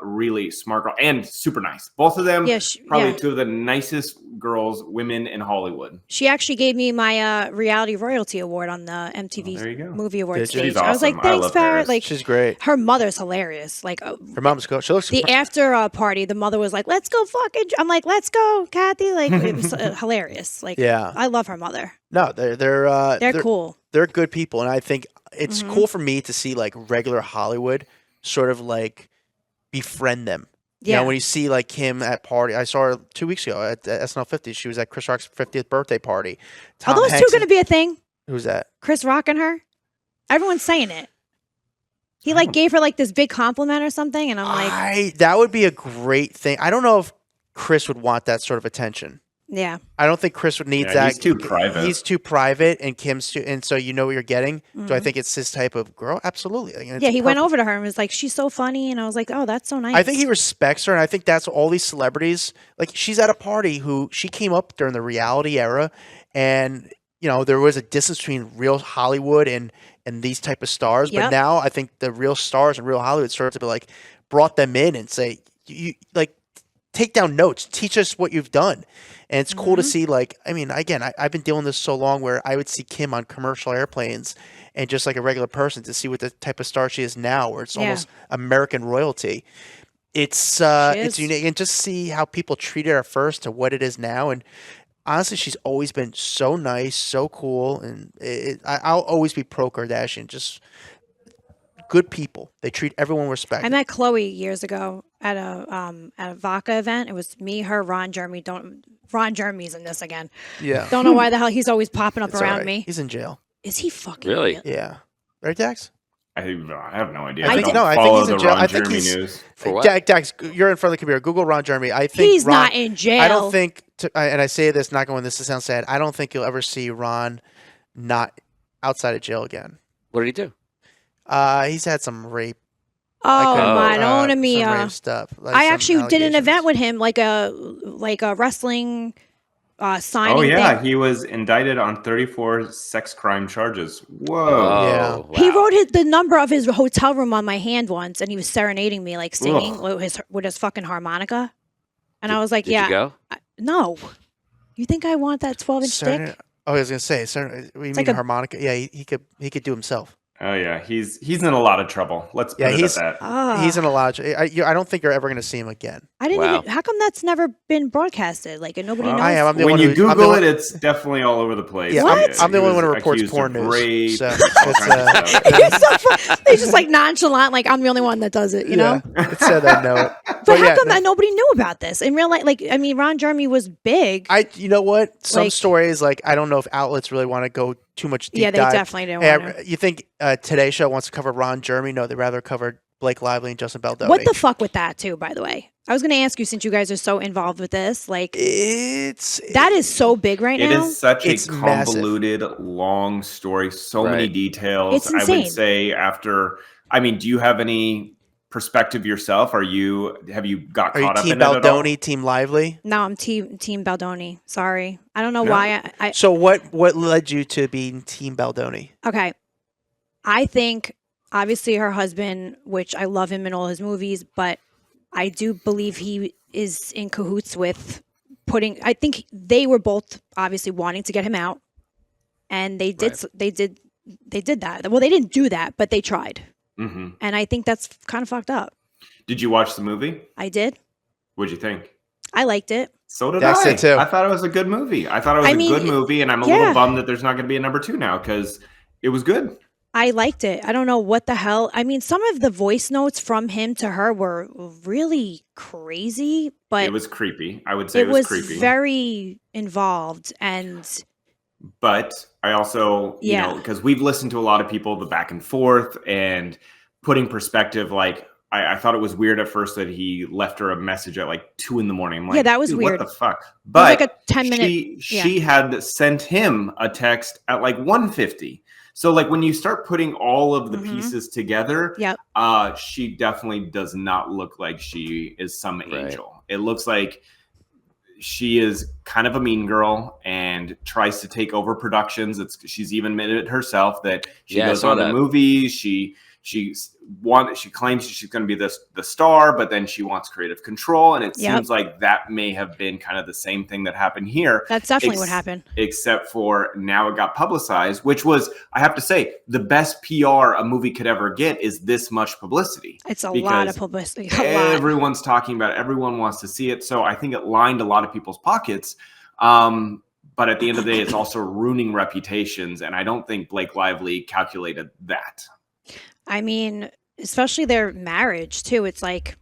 really smart girl and super nice. Both of them, probably two of the nicest women in Hollywood. She actually gave me my reality royalty award on the MTV Movie Awards stage. She's awesome. I was like, thanks, Farrah. Like, she's great. Her mother's hilarious. Like, her mom's cool. She looks the after party. The mother was like, "Let's go fucking." I'm like, "Let's go, Kathy." Like, it was hilarious. Like, yeah, I love her mother. No, they're cool. They're good people, and I think it's cool for me to see like regular Hollywood sort of like befriend them. Yeah. You know, when you see like Kim at party, I saw her 2 weeks ago at SNL 50. She was at Chris Rock's 50th birthday party. Are those two going to be a thing? Who's that? Chris Rock and her? Everyone's saying it. He like gave her like this big compliment or something, and I'm like, that would be a great thing. I don't know if Chris would want that sort of attention. Yeah, I don't think Chris would need that. He's too private. He's too private, and Kim's too, and so you know what you're getting. Do I think it's his type of girl? Absolutely. Yeah, he went over to her and was like, "She's so funny," and I was like, "Oh, that's so nice." I think he respects her, and I think that's all these celebrities. Like, she's at a party she came up during the reality era, and you know there was a distance between real Hollywood and these type of stars. But now I think the real stars and real Hollywood stars to be like brought them in and say, "You like take down notes, teach us what you've done." And it's cool to see, like, I mean, again, I've been doing this so long where I would see Kim on commercial airplanes and just like a regular person to see what the type of star she is now, where it's almost American royalty. It's unique. And just see how people treated her first to what it is now. And honestly, she's always been so nice, so cool. And I'll always be pro Kardashian. Just good people. They treat everyone with respect. I met Chloe years ago at a Vodka event. It was me, her, Ron Jeremy. Ron Jeremy's in this again. Yeah. Don't know why the hell he's always popping up around me. He's in jail. Is he fucking really? Yeah. Right, Dax? I have no idea. I think he's in jail. I think he's news. For what? Dax, you're in front of the computer. Google Ron Jeremy. I think he's not in jail. I don't think, and I say this not going this to sound sad. I don't think you'll ever see Ron not outside of jail again. What did he do? He's had some rape. Madonna mia. Some rape stuff. Like I actually did an event with him, like a wrestling signing. Oh yeah, thing. he was indicted on 34 sex crime charges. Whoa. Yeah. Wow. He wrote the number of his hotel room on my hand once, and he was serenading me, like singing with his fucking harmonica. And I was like, Did you go? No. You think I want that 12-inch stick? Oh, I was gonna say, we mean harmonica. Yeah, he could do himself. Oh yeah, he's in a lot of trouble. Let's put it at that. He's in a lot of. I don't think you're ever going to see him again. I didn't even. How come that's never been broadcasted? Like, and nobody knows. I am. When you Google it, it's definitely all over the place. Yeah, what? I'm the only one who reports porn news. So it's so fun. They just like nonchalant, like I'm the only one that does it. You know. It said I know it. But how come nobody knew about this in real life? Like, I mean, Ron Jeremy was big. You know what? Some stories, like, I don't know if outlets really want to go too much deep dive. Yeah, they definitely do. You think Today Show wants to cover Ron Jeremy? No, they rather cover Blake Lively and Justin Baldoni. What the fuck with that too? By the way, I was going to ask you, since you guys are so involved with this, like, that is so big right now. It is such a convoluted, long story. So many details. It's insane. I would say do you have any perspective yourself? Have you got caught up in it at all? Team Baldoni, Team Lively? No, I'm Team Baldoni. Sorry, I don't know why. So what led you to being Team Baldoni? Okay, I think obviously her husband, which I love him in all his movies, but I do believe he is in cahoots with I think they were both obviously wanting to get him out, and they did. Right. They did that. Well, they didn't do that, but they tried. Mm-hmm. And I think that's kind of fucked up. Did you watch the movie? I did. What'd you think? I liked it. So did I. Too. I thought it was a good movie. I thought it was a good movie, and I'm a little bummed that there's not going to be a number 2 now, because it was good. I liked it. I don't know what the hell. I mean, some of the voice notes from him to her were really crazy, but it was creepy. I would say it was creepy. Very involved, But I also, because we've listened to a lot of people, the back and forth and putting perspective, like I thought it was weird at first that he left her a message at like 2 a.m. I'm like, Yeah, that was dude, weird. What the fuck? But like a 10-minute. she had sent him a text at like 1:50. So like when you start putting all of the pieces together, Yep. She definitely does not look like she is some angel. It looks like she is kind of a mean girl and tries to take over productions. She's even admitted herself that she goes on to movies. She claims she's going to be the star, but then she wants creative control. And it seems like that may have been kind of the same thing that happened here. That's definitely what happened. Except for now it got publicized, which was, I have to say, the best PR a movie could ever get is this much publicity. It's a lot of publicity. Everyone's talking about it. Everyone wants to see it. So I think it lined a lot of people's pockets. But at the end of the day, it's also ruining reputations. And I don't think Blake Lively calculated that. I mean, especially their marriage too. It's like,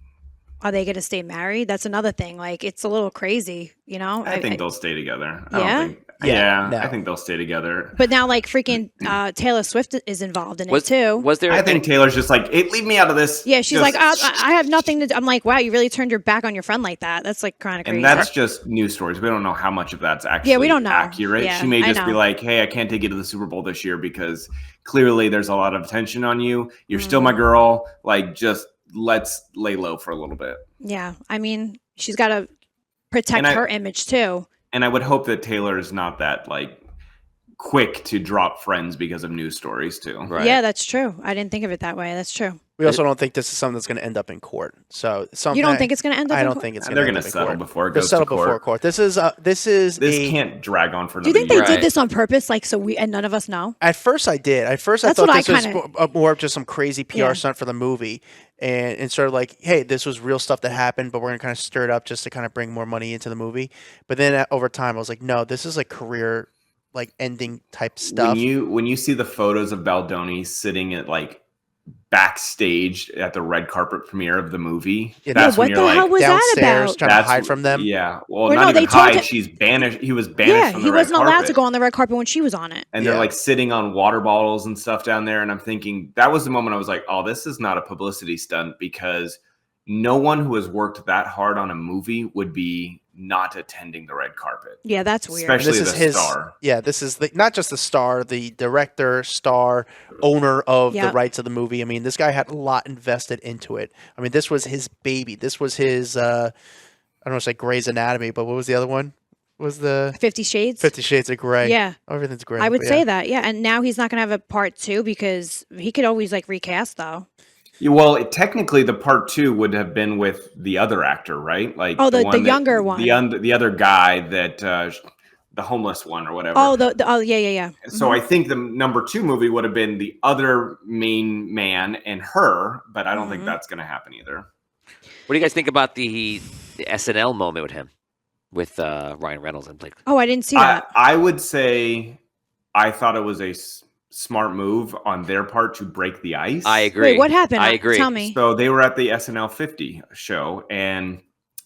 are they going to stay married? That's another thing. Like, it's a little crazy, you know? I think they'll stay together. No. I think they'll stay together. But now, like, freaking Taylor Swift is involved in it too. I think Taylor's just like, hey, leave me out of this. Yeah, she's like, I have nothing to do. I'm like, wow, you really turned your back on your friend like that. That's like kind of crazy. And that's just news stories. We don't know how much of that's actually we don't know. accurate. Yeah, she may just be like, hey, I can't take you to the Super Bowl this year because clearly there's a lot of attention on you. You're still my girl. Like, just let's lay low for a little bit. Yeah. I mean, she's got to protect her image too. And I would hope that Taylor is not that like quick to drop friends because of news stories too. Right. Yeah, that's true. I didn't think of it that way. That's true. We also don't think this is something that's going to end up in court. So you don't think it's going to end up? I don't think it's going to. They're going to settle before it goes to court. Before court. This can't drag on for. Do you think they did this on purpose, like and none of us know? At first, I did. At first, I thought this was more of just some crazy PR stunt for the movie, and sort of like, hey, this was real stuff that happened, but we're going to kind of stir it up just to kind of bring more money into the movie. But then over time, I was like, no, this is like career, like ending type stuff. When you see the photos of Baldoni sitting at like backstage at the red carpet premiere of the movie, that's what when you're the hell was downstairs that about? trying to hide from them. Yeah, well, not even hide. She's banished. He was banished from the red carpet. Yeah, he wasn't allowed to go on the red carpet when she was on it. And they're like sitting on water bottles and stuff down there. And I'm thinking that was the moment I was like, oh, this is not a publicity stunt, because no one who has worked that hard on a movie would be not attending the red carpet. Yeah, that's weird. Especially the star. Yeah, this is not just the star, the director, star, owner of the rights of the movie. I mean, this guy had a lot invested into it. I mean, this was his baby. This was his, I don't want to say Grey's Anatomy, but what was the other one? Was the 50 Shades? 50 Shades of Grey. Yeah. Everything's great. I would say that, yeah. And now he's not going to have a part 2 because he could always like recast though. Well, technically, the part 2 would have been with the other actor, right? Like the younger one, the other guy that the homeless one or whatever. Yeah. So I think the number 2 movie would have been the other main man and her, but I don't think that's going to happen either. What do you guys think about the SNL moment with him, with Ryan Reynolds and Blake? Oh, I didn't see that. I would say I thought it was a smart move on their part to break the ice. I agree. Wait, what happened? I agree. Tell me. So they were at the SNL 50 show, and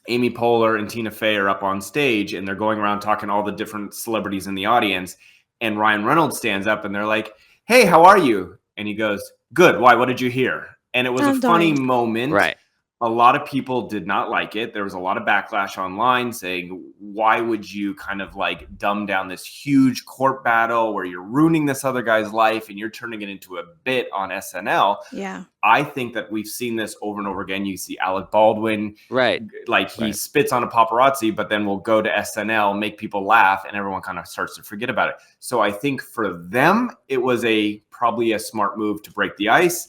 Amy Poehler and Tina Fey are up on stage, and they're going around talking to all the different celebrities in the audience. And Ryan Reynolds stands up, and they're like, "Hey, how are you?" And he goes, "Good. Why? What did you hear?" And it was a funny moment. Right. A lot of people did not like it. There was a lot of backlash online saying, why would you kind of like dumb down this huge court battle where you're ruining this other guy's life and you're turning it into a bit on SNL? Yeah. I think that we've seen this over and over again. You see Alec Baldwin, right? Like he spits on a paparazzi, but then we'll go to SNL, make people laugh, and everyone kind of starts to forget about it. So I think for them, it was probably a smart move to break the ice.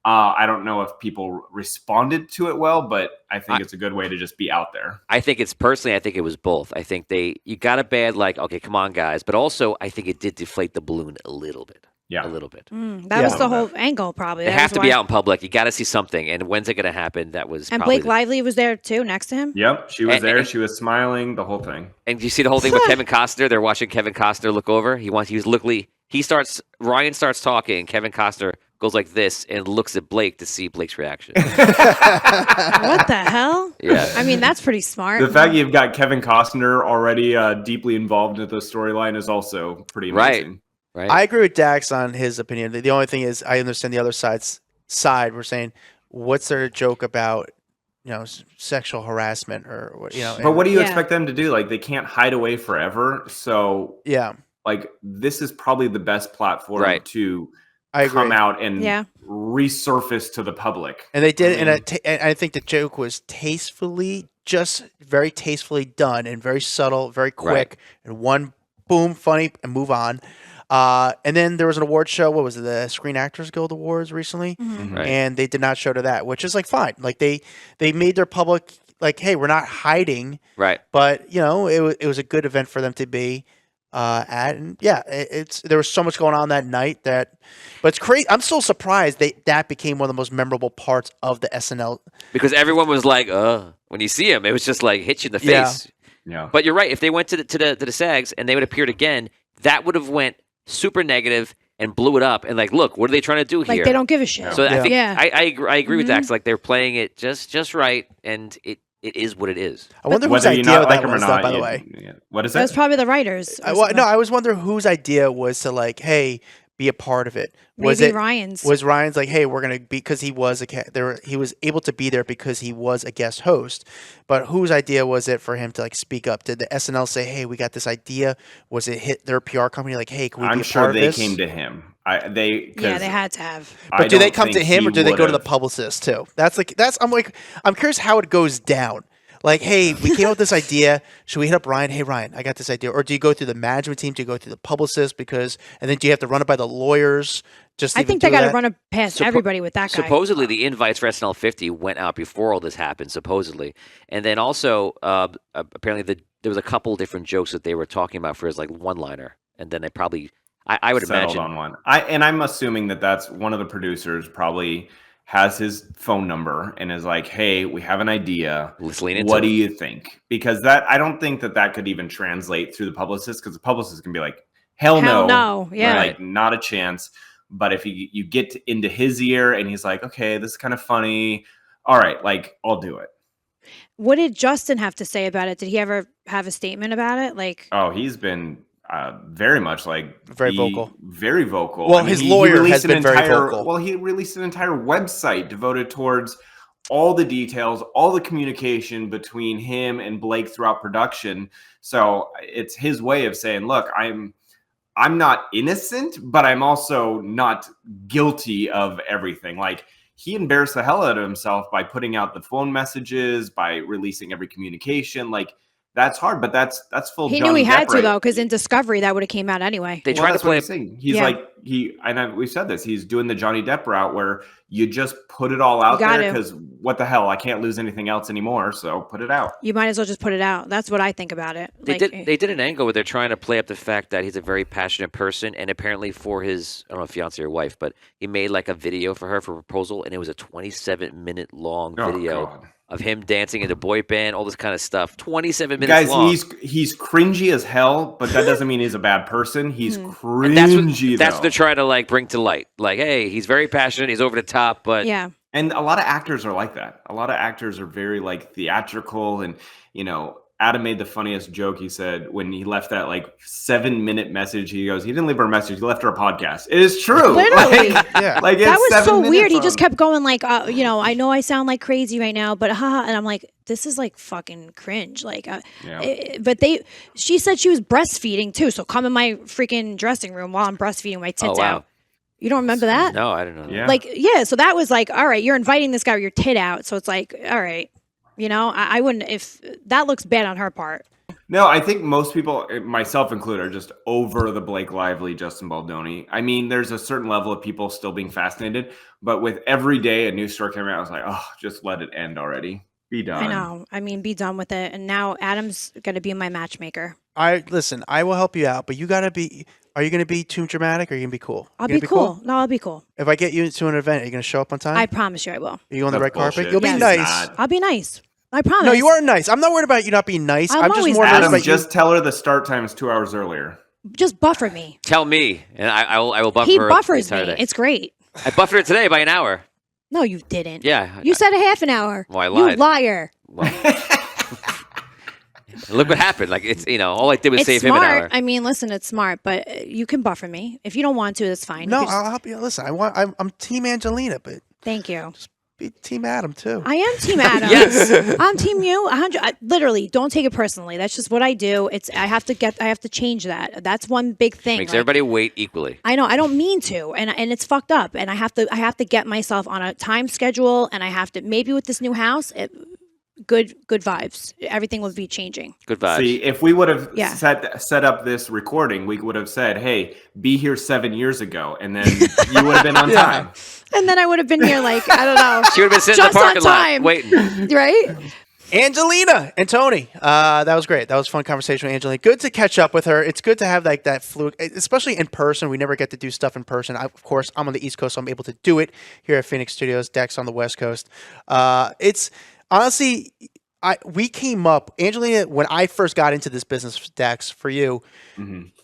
I don't know if people responded to it well, but I think it's a good way to just be out there. I think it was both. I think you got a bad, like, okay, come on, guys. But also, I think it did deflate the balloon a little bit. Yeah. A little bit. That was the whole angle, probably. They have to be out in public. You got to see something. And when's it going to happen? That was And Blake Lively was there, too, next to him? Yep. She was there. She was smiling, the whole thing. And you see the whole thing with Kevin Costner? They're watching Kevin Costner look over. Ryan starts talking. Kevin Costner goes like this and looks at Blake to see Blake's reaction. What the hell? Yeah. I mean, that's pretty smart. The fact you've got Kevin Costner already deeply involved in the storyline is also pretty amazing. Right. I agree with Dax on his opinion. The only thing is I understand the other side. We're saying, what's their joke about, sexual harassment or But what do you Yeah. expect them to do? Like, they can't hide away forever. So yeah, like, this is probably the best platform Right. to I agree. come out and Yeah. resurface to the public. And they did, I mean, and I think the joke was very tastefully done and very subtle, very quick, and one boom, funny, and move on. And then there was an award show. What was it? The Screen Actors Guild Awards recently, Right. and they did not show to that, which is like fine. Like they made their public like, hey, we're not hiding, Right. but it was a good event for them to be at, and yeah, there was so much going on that night but it's crazy. I'm still surprised that became one of the most memorable parts of the SNL. Because everyone was like, when you see him, it was just like hit you in the Yeah. face. yeah. But you're right. If they went to the SAGs and they would have appeared again, that would have went super negative and blew it up. And like, look, what are they trying to do Like here? they don't give a shit. So I think Yeah. I agree with that. 'Cause, like they're playing it just right, and it is what it is. I wonder whose Whether you idea not like that him or was, though, not. by the way. Yeah. What is That was that? probably the writers. I was wondering whose idea was to like, hey, be a part of it. Was Maybe it Ryan's. Was Ryan's like, hey, we're gonna be, because he was he was able to be there because he was a guest host. But whose idea was it for him to like speak up? Did the SNL say, hey, we got this idea? Was it hit their PR company like, hey, can we be I'm a sure part of they this? came to him. Yeah, they had to have. But do they come to him or do they go to the publicist too? I'm curious how it goes down. Like, hey, we came up with this idea. Should we hit up Ryan? Hey, Ryan, I got this idea. Or do you go through the management team? Do you go through the publicist? And then do you have to run it by the lawyers? I think they got to run it past everybody with that guy. Supposedly, the invites for SNL 50 went out before all this happened, supposedly. And then also, apparently, there was a couple different jokes that they were talking about for his like one-liner. And then they probably, I would settled imagine. on one. I'm assuming that's one of the producers probably has his phone number and is like, hey, we have an idea. Let's lean into what it. do you think? Because I don't think that could even translate through the publicist, because the publicist can be like, hell no. Yeah. Like, not a chance. But if you get into his ear and he's like, okay, this is kind of funny. All right, like, I'll do it. What did Justin have to say about it? Did he ever have a statement about it? Like, Oh, he's been very much like Very vocal. Very vocal. Well, his lawyer released has been very vocal. Well, he released an entire website devoted towards all the details, all the communication between him and Blake throughout production. So it's his way of saying, look, I'm not innocent, but I'm also not guilty of everything. Like, he embarrassed the hell out of himself by putting out the phone messages, by releasing every communication. Like, that's hard, but that's full. he Johnny knew he had Depp, to right? though, because in Discovery that would have came out anyway. They tried to that's what play. he's saying. He's Yeah. like we've said this. He's doing the Johnny Depp route where you just put it all out got there, to. because what the hell? I can't lose anything else anymore, so put it out. You might as well just put it out. That's what I think about it. They did an angle where they're trying to play up the fact that he's a very passionate person, and apparently for his, I don't know, fiance or wife, but he made like a video for her for a proposal, and it was a 27-minute long video God. of him dancing in a boy band, all this kind of stuff. 27 minutes Guys, long. he's cringy as hell, but that doesn't mean he's a bad person. He's And cringy. that's what though. they're trying to like bring to light. Like, hey, he's very passionate, he's over the top, but Yeah. And a lot of actors are like that. A lot of actors are very like theatrical, and Adam made the funniest joke. He said when he left that like 7-minute message, he goes, he didn't leave her a message, he left her a podcast. It is true. Literally. Yeah. Like, That it's was 7 so minutes weird. He on- just kept going like, I know I sound like crazy right now, but haha. And I'm like, this is like fucking cringe. Like, Yeah. but she said she was breastfeeding too. So come in my freaking dressing room while I'm breastfeeding my tits wow. out. You don't remember that? no, I don't know. Yeah. Like, yeah. So that was like, all right, you're inviting this guy with your tit out. So it's like, all right, I wouldn't, if that looks bad on her part. No, I think most people, myself included, are just over the Blake Lively, Justin Baldoni. I mean, there's a certain level of people still being fascinated, but with every day a new story coming out, I was like, oh, just let it end already. Be done. I know. I mean, be done with it. And now Adam's going to be my matchmaker. I will help you out, but you gotta be. Are you gonna be too dramatic, or are you gonna be cool? I'll You be gonna cool. No, I'll be cool. If I get you to an event, are you gonna show up on time? I promise you I will. Are you on the That's red carpet? bullshit. You'll Yes. be nice. Not. I'll be nice. I promise. No, you are nice. I'm not worried about you not being nice. I'm I'm just always more nice. nervous Adam, about just tell her the start time is 2 hours earlier. Just buffer me. Tell me, and I will buffer He her buffers the me. entire day. It's great. I buffered her today by an hour. No, you didn't. Yeah. You said a half an hour. Well, I You lied. liar. Well, look what happened. Like, it's, all I did was It's save him an smart. hour. I mean, listen, it's smart, but you can buffer me. If you don't want to, that's fine. No, You can just- I'll help you. Listen, I'm Team Angelina, but Thank you. be Team Adam too. I am Team Adam. Yes. I'm Team you. 100. Literally, don't take it personally. That's just what I do. I have to change that. That's one big thing. Makes everybody wait equally. I know. I don't mean to, and it's fucked up. And I have to get myself on a time schedule, and I have to maybe with this new house. Good vibes. Everything will be changing. Good vibes. See, if we would have set up this recording, we would have said, "Hey, be here 7 years ago," and then you would have been on time. And then I would have been here like I don't know. She would have been sitting in the parking lot waiting. Right? Angelina and Tony. That was great. That was a fun conversation with Angelina. Good to catch up with her. It's good to have like that fluid, especially in person. We never get to do stuff in person. Of course, I'm on the East Coast, so I'm able to do it here at Phoenix Studios. Dex on the West Coast. It's honestly, we came up, Angelina, when I first got into this business, Dex, for you,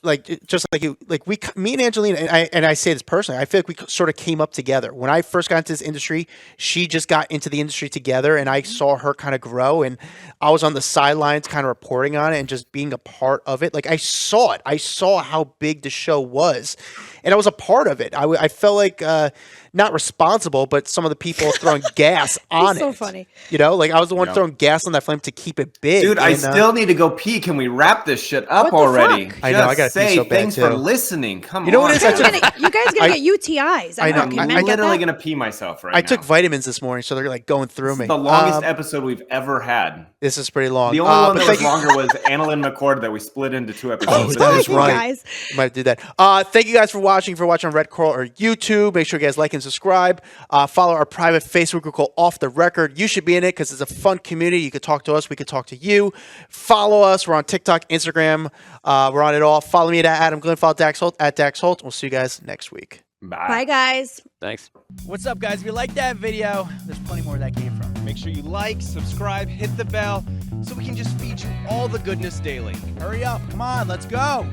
like just like you, like me and Angelina, and I say this personally, I feel like we sort of came up together. When I first got into this industry, she just got into the industry together, and I saw her kind of grow, and I was on the sidelines kind of reporting on it and just being a part of it. Like I saw it. I saw how big the show was, and I was a part of it. I felt like not responsible, but some of the people throwing gas on it. So funny. You know, like I was the one throwing gas on that flame to keep it big. Dude, I still need to go pee. Can we wrap this shit up What the already? fuck? I know, I gotta pee so bad, thanks for too. listening. Come on. You know what it is? You guys gonna get UTIs. I know. I'm literally gonna pee myself right now. I took vitamins this morning, so they're like going through me. The longest episode we've ever had. This is pretty long. The only one that was longer was Annalyn McCord that we split into 2 episodes. that is right. Guys. Might do that. Thank you guys for watching. If you're watching on Red Coral or YouTube, make sure you guys like and subscribe. Follow our private Facebook group called Off the Record. You should be in it because it's a fun community. You could talk to us. We could talk to you. Follow us. We're on TikTok, Instagram. We're on it all. Follow me at Adam Glenn. Follow Dax Holt at Dax Holt. We'll see you guys next week. Bye, guys. Thanks. What's up, guys? If you like that video, there's plenty more where that came from. Make sure you like, subscribe, hit the bell so we can just feed you all the goodness daily. Hurry up. Come on, let's go.